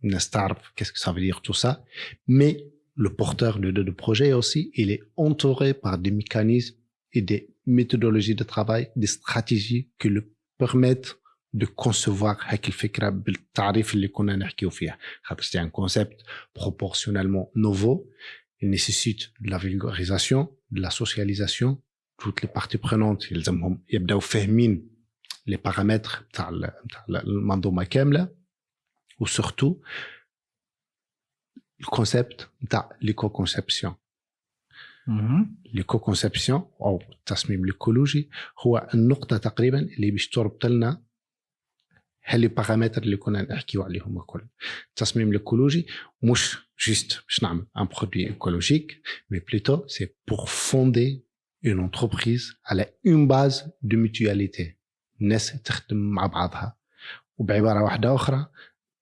الناس تعرف qu'est-ce que ça veut dire tout ça. Mais le porteur de projet aussi il est entouré par des mécanismes et des méthodologies de travail, des stratégies qui le permettent de concevoir هاك الفكرة بالتعريف اللي كنا نحكيو فيها. خاطر c'est un concept proportionnellement nouveau, il nécessite de la vulgarisation, de la socialisation. Toutes les parties prenantes يلزمهم يبداو فاهمين les paramètres تاع المنظومة كاملة. و surtout le concept تاع l'éco-conception. l'éco-conception أو التصميم الإيكولوجي هو النقطة تقريبا اللي باش تربط لنا هالي بارامتر اللي كنا نحكيو عليهم الكل. التصميم الإيكولوجي مش juste باش نعمل un produit écologique, mais plutôt c'est pour fonder une entreprise على une base de mutualité. الناس تخدم مع بعضها. وبعبارة واحدة أخرى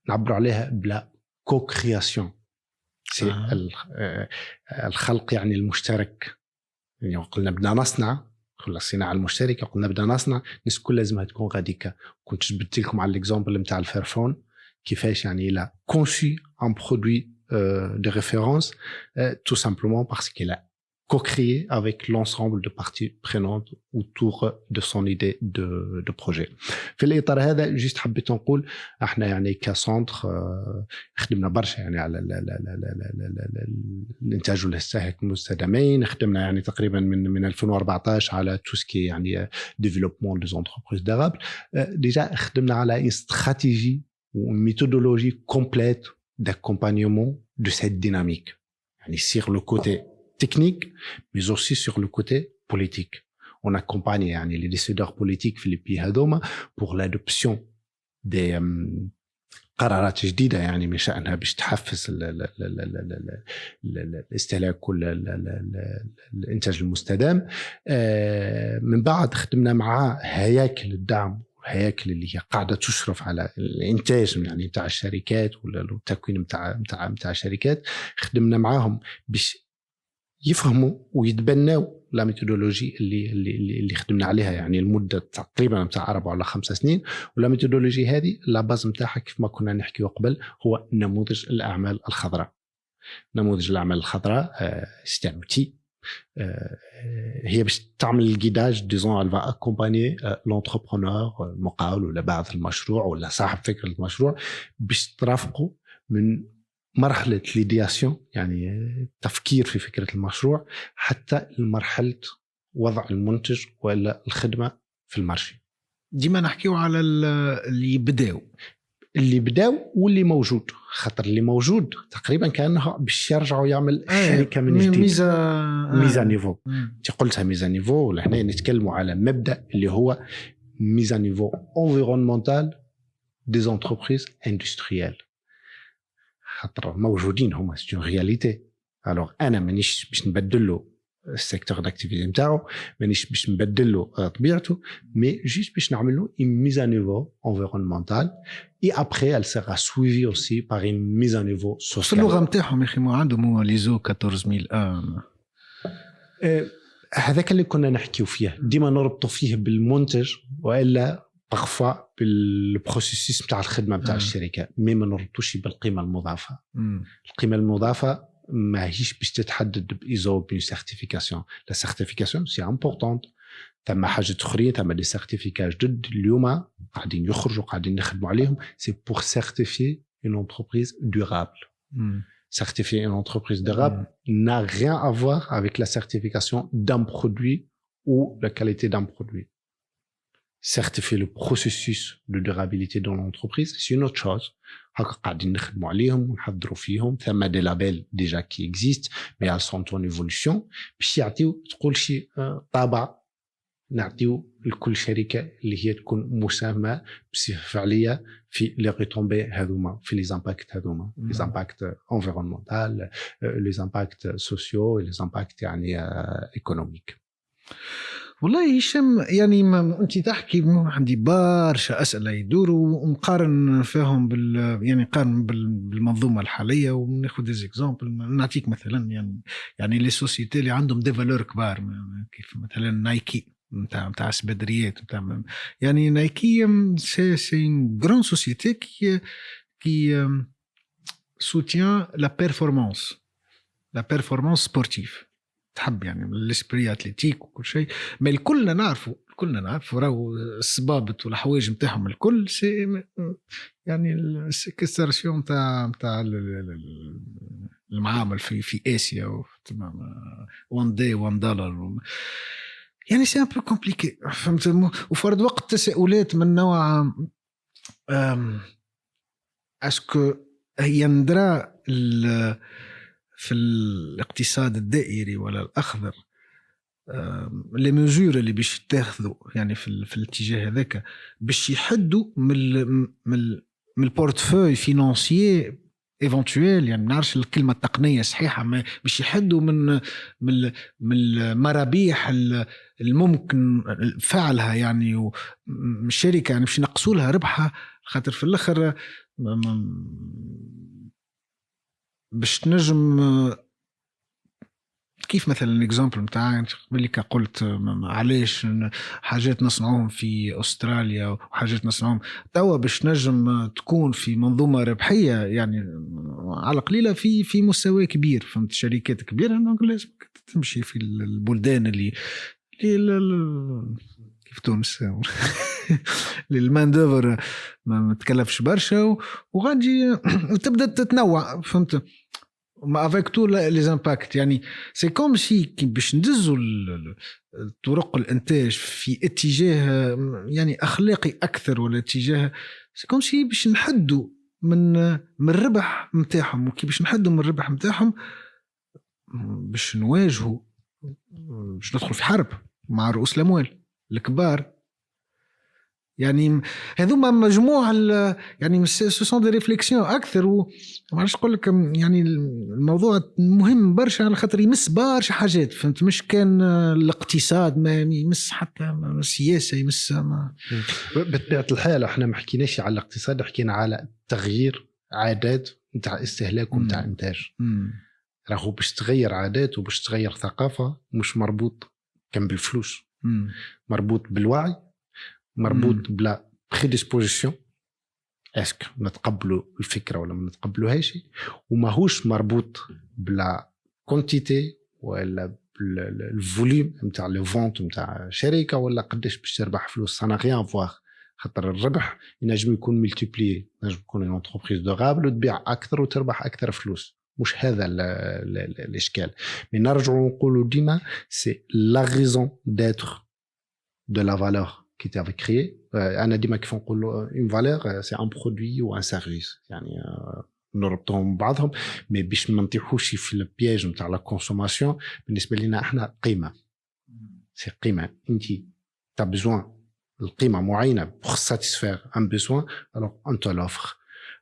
نعبر عليها بلا كو-كرياسيون. سي الخلق يعني المشترك. يعني قلنا بدنا نصنع، قلنا الصناعة المشتركة، قلنا بدنا نصنع، الناس كلها لازمها تكون غاديكا. كنت جبت لكم على الاكزامبل نتاع الفيرفون كيفاش يعني لا كونسي ان برودوي de référence tout simplement parce qu'il a co-créé avec l'ensemble de parties prenantes autour de son idée de projet. في الإطار هذا جيست حبيت نقول احنا يعني كسنتر خدمنا برشا يعني على الانتاج والاستهلاك المستدامين. خدمنا يعني تقريبا من 2014 على توسكي يعني développement des entreprises durables. déjà خدمنا على استراتيجي وميثودولوجي complète d'accompagnement de cette dynamique. يعني sur le côté technique, mais aussi sur le côté politique. On accompagne يعني les décideurs politiques في les pays هذوما pour l'adoption des قرارات جديدة يعني من شأنها باش تحفز الاستهلاك والإنتاج المستدام. من بعد خدمنا مع هياكل الدعم، هياكل اللي هي قاعدة تشرف على الإنتاج يعني متاع الشركات ولا التكوين متاع الشركات. خدمنا معاهم باش يفهموا ويتبنوا لا ميثودولوجي اللي خدمنا عليها يعني المدة تقريبا متاع 4 ولا 5 سنين. ولا ميثودولوجي هذه لا باز متاعها كيف ما كنا نحكي قبل هو نموذج الأعمال الخضراء. نموذج الأعمال الخضراء استعمتي هي باش تعمل الجيداج ديزون elle va accompagner l'entrepreneur المقاول ولا باعث المشروع ولا صاحب فكرة المشروع باش ترافقه من مرحلة ليدياسيون يعني تفكير في فكرة المشروع حتى لمرحلة وضع المنتج ولا الخدمة في المارشي. ديما نحكيو على اللي بداو واللي موجود، خاطر اللي موجود تقريبا كأنه باش يرجعوا يعمل شركة من جديد. ميزا نيفو قلتها ميزا نيفو. لهنا نتكلموا على مبدأ اللي هو ميزا نيفو environnemental des entreprises industrielles. خاطر موجودين هما سي رياليتي. الوغ انا مانيش باش نبدل له السيكتور داكتيفيتي نتاعو، مانيش باش نبدل له طبيعته، مي جيست باش نعمل له une mise à niveau environnementale et après elle sera suivie aussi par une mise à niveau sociale. اللغه نتاعهم يا اخي ما عندهم ليزو 14001 هذاك اللي كنا نحكيو فيه ديما نربطوا فيه بالمنتج والا parfois بالبروسيس نتاع الخدمه نتاع الشركه، مي ما نربطوش بالقيمه المضافه. القيمه المضافه ما هيش باش تتحدد بإيزو بين سيرتيفيكاسيون. لا سيرتيفيكاسيون سي امبورطونت. ثم حاجه اخرين، ثم دي سيرتيفيكات جدد اليوم قاعدين يخرجوا قاعدين نخدموا عليهم. سي بور سيرتيفيي اون انتربريز دورابل. Certifier une entreprise durable n'a rien à voir avec la certification d'un produit ou la qualité d'un produit. Certifier le processus de durabilité dans l'entreprise, c'est une autre chose. قاعدين نخدموا عليهم ونحضروا فيهم. ثم دي لابيل ديجا كي اكزيست مي ال سون اون ايفولوشن باش يعطيو تقول شي طابع نعطيو لكل شركه اللي هي تكون مساهمه بصفه فعليه في لي ريتومبي هذوما، في لي زامباكت هذوما، لي زامباكت انفيرونمونتال، لي زامباكت سوسيو، لي زامباكت يعني ايكونوميك. والله هشام يعني انت تحكي عندي برشا اسئله يدوروا ونقارن فيهم يعني نقارن بالمنظومه الحاليه وناخذ دي اكزامبل. نعطيك مثلا يعني لي سوسيتي اللي عندهم دي فالور كبار كيف مثلا نايكي نتاع السبدريات نتاع يعني نايكي سي ان غران سوسيتي كي سوتيان لا بيرفورمانس سبورتيف. تحب يعني الاسبري اتليتيك وكل شيء، ما الكلنا نعرفوا راهو الصبابط والحوايج نتاعهم الكل سي يعني السكستراسيون تاع المعامل في اسيا وان دي $1 يعني سي ان بو كومبليكي فهمت. وفرد وقت تساؤلات من نوع اسكو يندرى في الاقتصاد الدائري ولا الأخضر لي ميزور اللي باش تاخذوا يعني في الاتجاه هذاك باش يحدوا من البورتفوي فينانسيي ايفونتويل، يعني ما نعرفش الكلمه التقنيه صحيحه، باش يحدوا من المرابيح الممكن فعلها يعني الشركه يعني باش ينقصوا لها ربحها. خاطر في الاخر باش تنجم كيف مثلا الاكزامبل نتاع اللي قلت علاش حاجات نصنعوهم في استراليا وحاجات نصنعوهم توا باش نجم تكون في منظومه ربحيه يعني على قليله في مستوى كبير، فهمت، شركات كبيره لازم تمشي في البلدان اللي كيف تونس للمان دوفر ما تكلفش برشا وغادي وتبدا تتنوع، فهمت، افيك تو لي امباكت. يعني سي كوم سي باش ندزوا طرق الانتاج في اتجاه يعني اخلاقي اكثر، ولا اتجاه سي كوم سي باش نحدوا من الربح نتاعهم، وكي باش نحدوا من الربح نتاعهم باش نواجهوا، باش ندخل في حرب مع رؤوس الاموال الكبار. يعني هذوما مجموعة يعني سو دي ريفليكسيون أكثر، وما عرفش نقول لك يعني الموضوع مهم برشا على خاطر يمس برشا حاجات، فهمت، مش كان الاقتصاد، ما يمس حتى السياسة، يمس بطبيعة الحال احنا ما حكيناش على الاقتصاد، حكينا على تغيير عادات نتاع استهلاك ونتاع انتاج. راهو باش تغير عادات وباش تغير ثقافة مش مربوط كان بالفلوس، مربوط بالوعي، مربوط بلا بريديسبوزيسيون، اسك نتقبلوا الفكره ولا ما نتقبلوهاش، وماهوش مربوط بلا كونتيتي ولا بالفوليوم نتاع لي فونت نتاع شركه ولا قداش باش تربح فلوس. انا غيان فواغ، خاطر الربح ينجم يكون ملتيبلي، ينجم يكون اون انتربريز دوغابل وتبيع اكثر وتربح اكثر فلوس، مش هذا الاشكال. مي نرجعوا نقولوا ديما سي لا ريزون داتر دو لا فالور qui était créé. أنا ديما كيف نقولوا une valeur c'est un produit ou un service، يعني نربطهم بعضهم، مي باش ما نطيحوش في البياج نتاع لا كونسوماسيون. بالنسبة لنا احنا قيمة، سي قيمة، انت تا بيزوان القيمة معينة pour satisfaire un besoin، alors on te l'offre.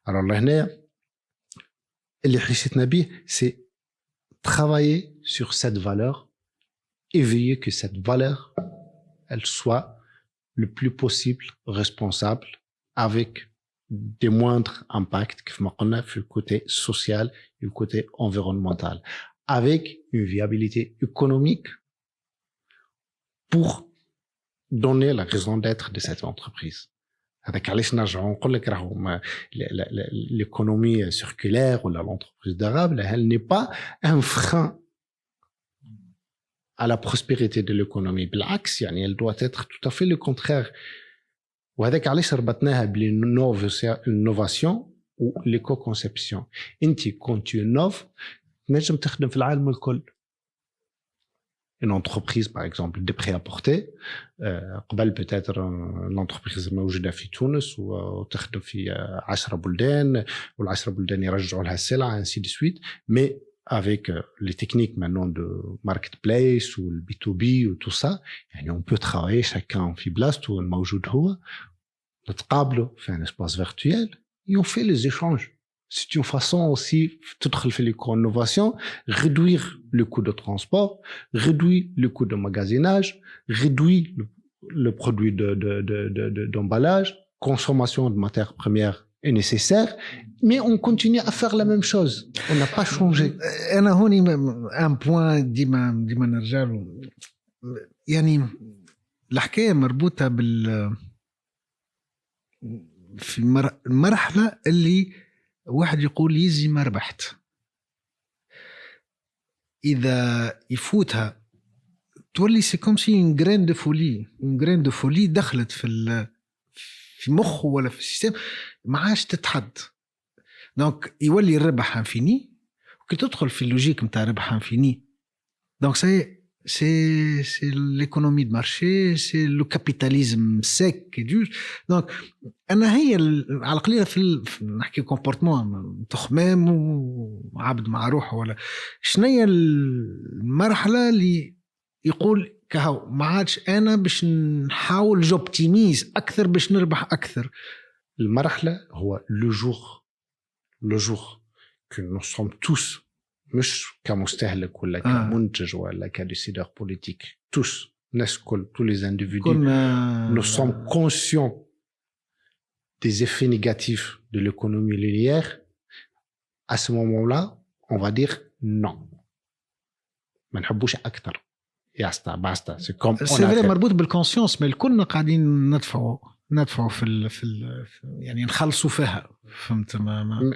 alors لهنا اللي حسيتنا به c'est travailler sur cette valeur et veiller que cette valeur elle soit le plus possible responsable avec des moindres impacts comme on a fait le côté social et le côté environnemental, avec une viabilité économique pour donner la raison d'être de cette entreprise. Avec علاش نرجعوا نقول لك راهو l'économie circulaire ou l'entreprise durable elle n'est pas un frein à la prospérité de l'économie. بالعكس يعني elle doit être tout à fait le contraire. وهذاك علاش ربطناها بالinnovation و l'éco-conception. انت كنت innoves تنجم تخدم في العالم الكل. une entreprise par exemple de prêt-à-porter قبل peut-être l'entreprise موجودة في تونس وتخدم في 10 بلدان وال10 بلدان يرجعوا لها السلعة ainsi de suite. mais avec les techniques maintenant de marketplace ou le B2B ou tout ça, on peut travailler chacun في بلاصته الموجود هو، نتقابلوا في un espace virtuel et on fait les échanges. C'est une façon aussi تدخل في l'éco-innovation, réduire le coût de transport, réduire le coût de magasinage, réduire le produit d'emballage, consommation de matières premières est nécessaire, mais on continue à faire la même chose. On n'a pas changé. أنا هوني un point ديما نرجع له، يعني الحكاية مربوطة في المرحلة اللي واحد يقول يزي ما ربحت، إذا يفوتها تولي سي كوم سي une graine de folie دخلت في مخه ولا في السيستم، ما عادش تتحد. دونك يولي الربح انفيني، وكي تدخل في اللوجيك نتاع ربح انفيني دونك سي l'économie de marché, c'est le capitalisme sec et dur. دونك انا هي على قليله في نحكي كومبورتمون تخمام وعبد مع روحه، ولا شنية المرحله اللي يقول كهو ما عادش انا باش نحاول جوبتيميز اكثر باش نربح اكثر. المرحله هو لو جور que nous sommes tous مش كمستهلك ولا كمنتج ولا كديسيدور بوليتيك، tous الناس كل tous les individus nous sommes conscients des effets négatifs de l'économie linéaire, à ce moment-là, on va dire non. ما نحبوش أكتر. basta. C'est comme on سي a فري fait. مربوط بالكونسيونس، ما الكلنا قاعدين ندفعوا يعني نخلصوا فيها، فهمت؟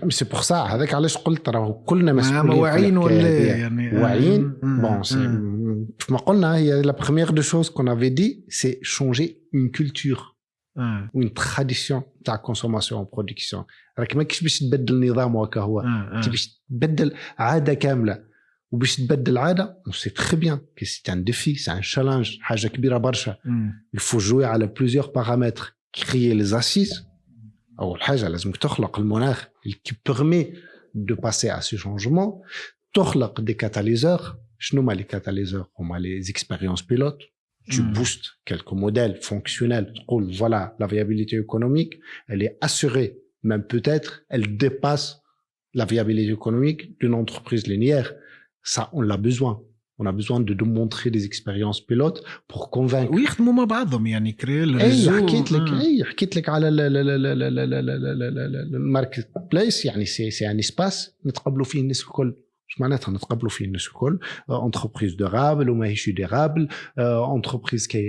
سي بور سا هذاك علاش قلت راه كلنا مسؤولين واعيين ولا يعني واعيين. بون سي كما قلنا هي لا بروميير دو شوز كون افي دي سي شونجي اون كولتور اون تراديسيون تاع كونسوماسيون برودكسيون. راك ماكش باش تبدل نظام وهكا، هو انت باش تبدل عاده كامله. وباش تبدل عاده سي تري بيان كي سي ان ديفي، سي ان تشالنج، حاجه كبيره برشا. il faut jouer على plusieurs paramètres. créer les assises. اول حاجه لازم تخلق المناخ qui permet de passer à ce changement. تخلق des catalyseurs. شنو هما les catalyseurs؟ هما les expériences pilotes. tu boostes quelques modèles fonctionnels. تقول voilà, la viabilité économique elle est assurée, même peut-être elle dépasse la viabilité économique d'une entreprise linéaire. Ça, on l'a besoin. On a besoin de montrer des expériences pilotes pour convaincre. ويخدموا مع بعضهم يعني كري الريزو. حكيت لك على الماركت بليس. يعني سي ان اسباس نتقابلوا فيه الناس الكل. اش معناتها نتقابلوا فيه الناس الكل؟ entreprise durable وماهيش durable, entreprise qui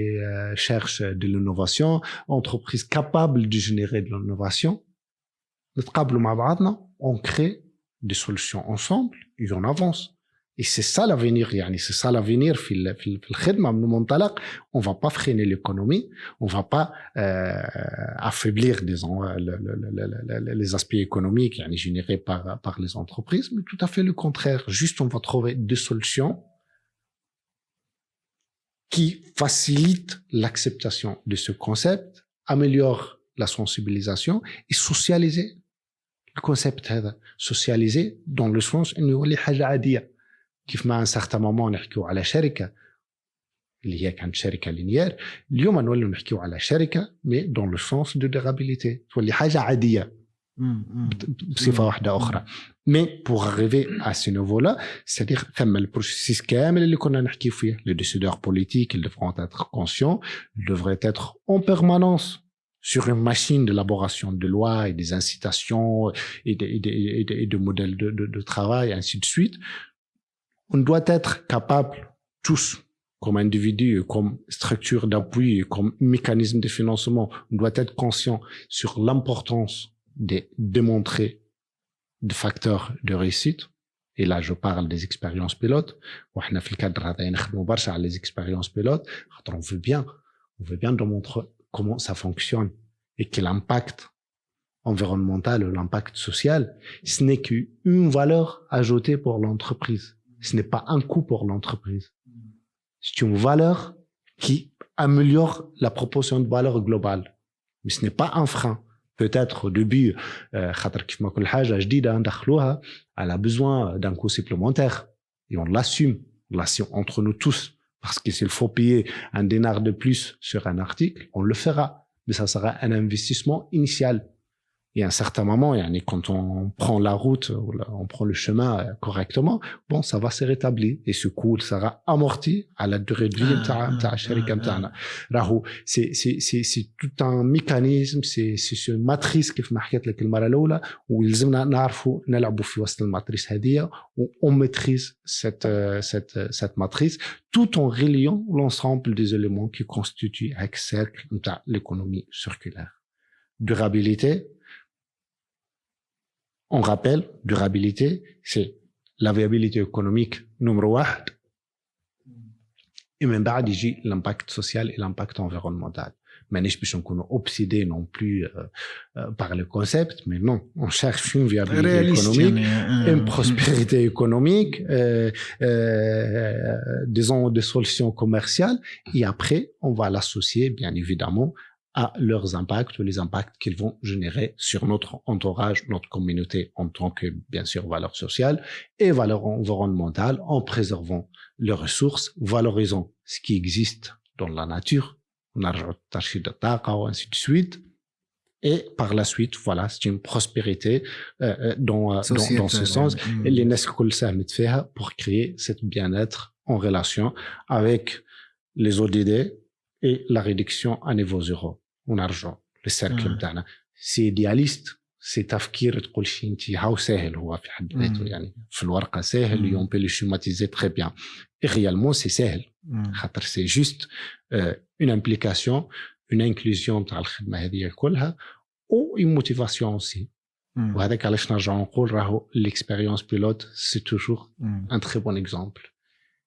cherche de l'innovation, entreprise capable de générer de l'innovation. نتقابلوا مع بعضنا, on crée des solutions ensemble et on avance. Et c'est ça l'avenir, يعني c'est ça l'avenir في الخدمة من منطلق. On va pas freiner l'économie, on va pas affaiblir disons les aspects économiques يعني générés par les entreprises, mais tout à fait le contraire. Juste on va trouver des solutions qui facilitent l'acceptation de ce concept, améliorent la sensibilisation et socialiser le concept هذا. socialiser dans le sens إنه يولي حاجة عادية. كيف ما عن certain moment نحكيو على شركة اللي هي كانت شركة لينيير، اليوم نولي نحكيو على شركة mais dans le sens de durabilité. تولي حاجة عادية بصفة واحدة أخرى. mais pour arriver à ce niveau-là, c'est-à-dire ثم البروسيس كامل اللي كنا نحكي فيه. les décideurs politiques ils devront être conscients, ils devraient être en permanence sur une machine d'élaboration de lois et des incitations et de modèles de travail, ainsi de suite. On doit être capable, tous, comme individus, comme structure d'appui, comme mécanisme de financement, on doit être conscient sur l'importance de démontrer des facteurs de réussite. Et là, je parle des expériences pilotes. وإحنا في الكادر هذا نخدموا برشا على les expériences pilotes. On veut bien démontrer comment ça fonctionne et que l'impact environnemental ou l'impact social, ce n'est qu'une valeur ajoutée pour l'entreprise. Ce n'est pas un coût pour l'entreprise. C'est une valeur qui améliore la proportion de valeur globale. Mais ce n'est pas un frein. Peut-être au début, خاطر كيف ما كل حاجة جديدة ندخلوها, elle a besoin d'un coût supplémentaire. Et on l'assume entre nous tous. Parce que s'il faut payer un dinar de plus sur un article, on le fera. Mais ça sera un investissement initial. Et à un certain moment, quand on prend la route, on prend le chemin correctement, bon, ça va se rétablir. Et ce coût sera amorti à la durée de vie de la شركة متاعنا. راهو c'est tout un mécanisme, c'est une matrice كيف ما حكيت لك المرة الأولى, ويلزمنا نعرفوا نلعبوا في وسط الماتريس هذه, on maîtrise cette matrice tout en reliant l'ensemble des éléments qui constituent un cercle de l'économie circulaire. Durabilité. On rappelle, durabilité, c'est la viabilité économique numéro 1. Et même بعد يجي l'impact social et l'impact environnemental. مانيش باش نكونوا obsédés non plus par le concept, mais non, on cherche une viabilité économique, une prospérité économique, des solutions commerciales, et après, on va l'associer, bien évidemment, à leurs impacts ou les impacts qu'ils vont générer sur notre entourage, notre communauté en tant que, bien sûr, valeur sociale et valeur environnementale, en préservant les ressources, valorisant ce qui existe dans la nature, on a ainsi de suite. Et par la suite, voilà, c'est une prospérité dans ce sens. Et les NESC pour créer cette bien-être en relation avec les ODD et la réduction à niveau zéro. On argent le cercle. C'est idéaliste, سي تفكير تقول شي انت هاو ساهل هو في حد ذاته يعني في الورقه ساهل يون بي لي شيماتيزي تري بيان اي ريالمون سي ساهل خاطر سي جوست اون امبليكاسيون اون انكلوزيون تاع الخدمه هذه كلها او اون موتيفاسيون سي وهذاك علاش نرجع نقول راهو ليكسبيريونس بيلوت سي توجور ان تري بون اكزامبل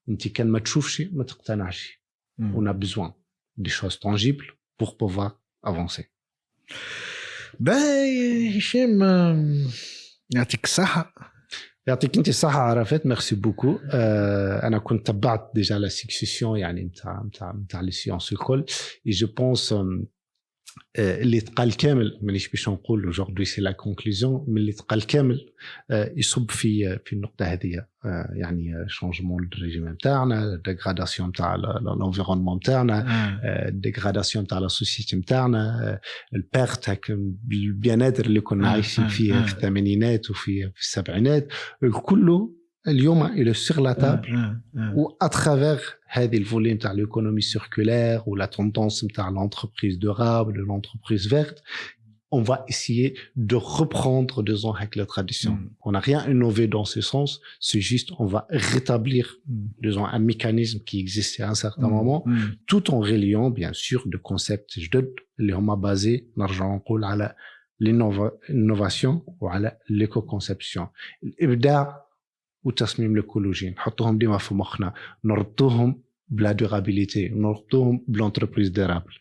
انت كان ما تشوفش ما تقتنعش on a besoin des choses tangibles pour pouvoir avancer. باي هشام يعطيك الصحة. يعطيك انت الصحة عرفت ميرسي بوكو. انا كنت تبعت ديجا لا سيكسيسيون يعني نتاع لي سيونس الكل اي جو بونس اللي تقال كامل مانيش باش نقول aujourd'hui سي لا كونكلوزيون من اللي تقال كامل يصب في النقطة هذه يعني شونجمون الريجيم نتاعنا ديغراداسيون نتاع لونفيرونمون نتاعنا ديغراداسيون نتاع لا سوسيتي نتاعنا البيرت هاك البياناتر اللي كنا عايشين فيه في الثمانينات وفي السبعينات كله اليوم الى سور لا تابل و اترافير هذه الفولي نتاع ليكونومي سيركولير ولا توندونس نتاع لونتربريز دورابل لونتربريز فيرت on va essayer de reprendre disons avec la tradition. On n'a rien innové dans ce sens, c'est juste on va rétablir disons un mécanisme qui existait à un certain moment tout en reliant bien sûr de concepts جدد اللي هما basés نرجع نقول على l'innovation وعلى l'éco-conception. الإبداع والتصميم الإيكولوجي نحطوهم ديما في مخنا نربطوهم بلا دورابيليتي نربطوهم بلانتربريز دورابل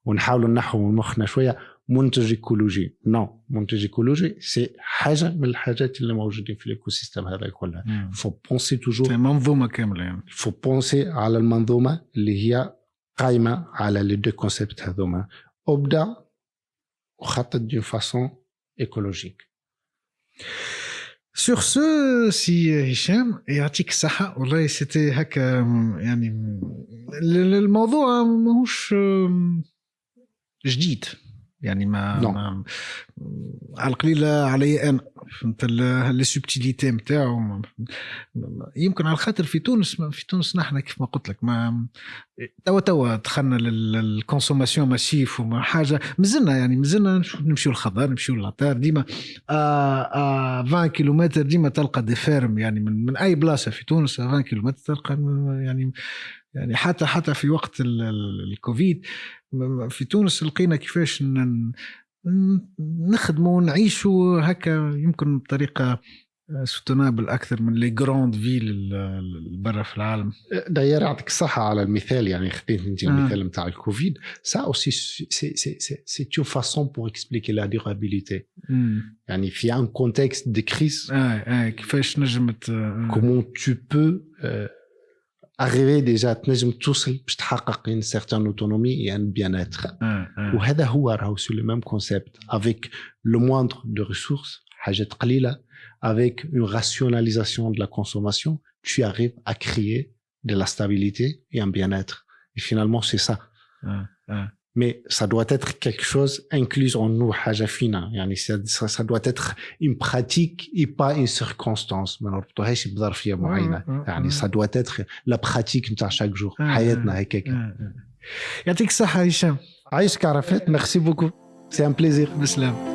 ونحاولوا نحو من مخنا شويه منتج ايكولوجي نو منتج ايكولوجي سي حاجه من الحاجات اللي موجودين في الايكو سيستم هذا كلها فو بونسي توجور منظومه كامله يعني فو بونسي على المنظومه اللي هي قائمه على لي دو كونسيبت هذوما ابدا وخطط دو فاسون ايكولوجيك. Sur ce, si هشام يعطيك الصحة والله سيتي هكا يعني الموضوع ماهوش جديد يعني ما على القليلة علي أنا فهمت لي سوبتيليتي نتاعو يمكن على خاطر في تونس نحن كيف ما قلت لك ما توا دخلنا للكونسوماسيون ماسيف وما حاجه مازلنا نمشيو للخضار نمشيو للعطار ديما 20 كيلومتر ديما تلقى دي فيرم يعني من اي بلاصه في تونس 20 كيلومتر تلقى يعني حتى في وقت الكوفيد في تونس لقينا كيفاش نخدموا ونعيشوا هكا يمكن بطريقه سوتونابل اكثر من لي جراند فيل برا في العالم. داير يعطيك الصحه على المثال يعني خديت انت المثال نتاع الكوفيد سا اوسي سي اون فاسون بور اكسبليكي لا ديورابيليتي يعني في ان كونتكست دي كريز كيفاش نجمت كومون تو بو arriver déjà تنجم توصل باش تحقق une certaine autonomie et un bien-être. وهذا هو راهو sur le même concept avec le moindre de ressources حاجات قليلة avec une rationalisation de la consommation tu arrives à créer de la stabilité et un bien-être et finalement c'est ça. Mais ça doit être quelque chose inclus en nous حاجة فينا يعني ça doit être une pratique et pas une circonstance ما نربطوهاش بظرفية معينة يعني ça doit être la pratique نتاع chaque jour حياتنا هيك. يعطيك الصحة هشام. عايشك عرفت. merci beaucoup c'est un plaisir. بسلام.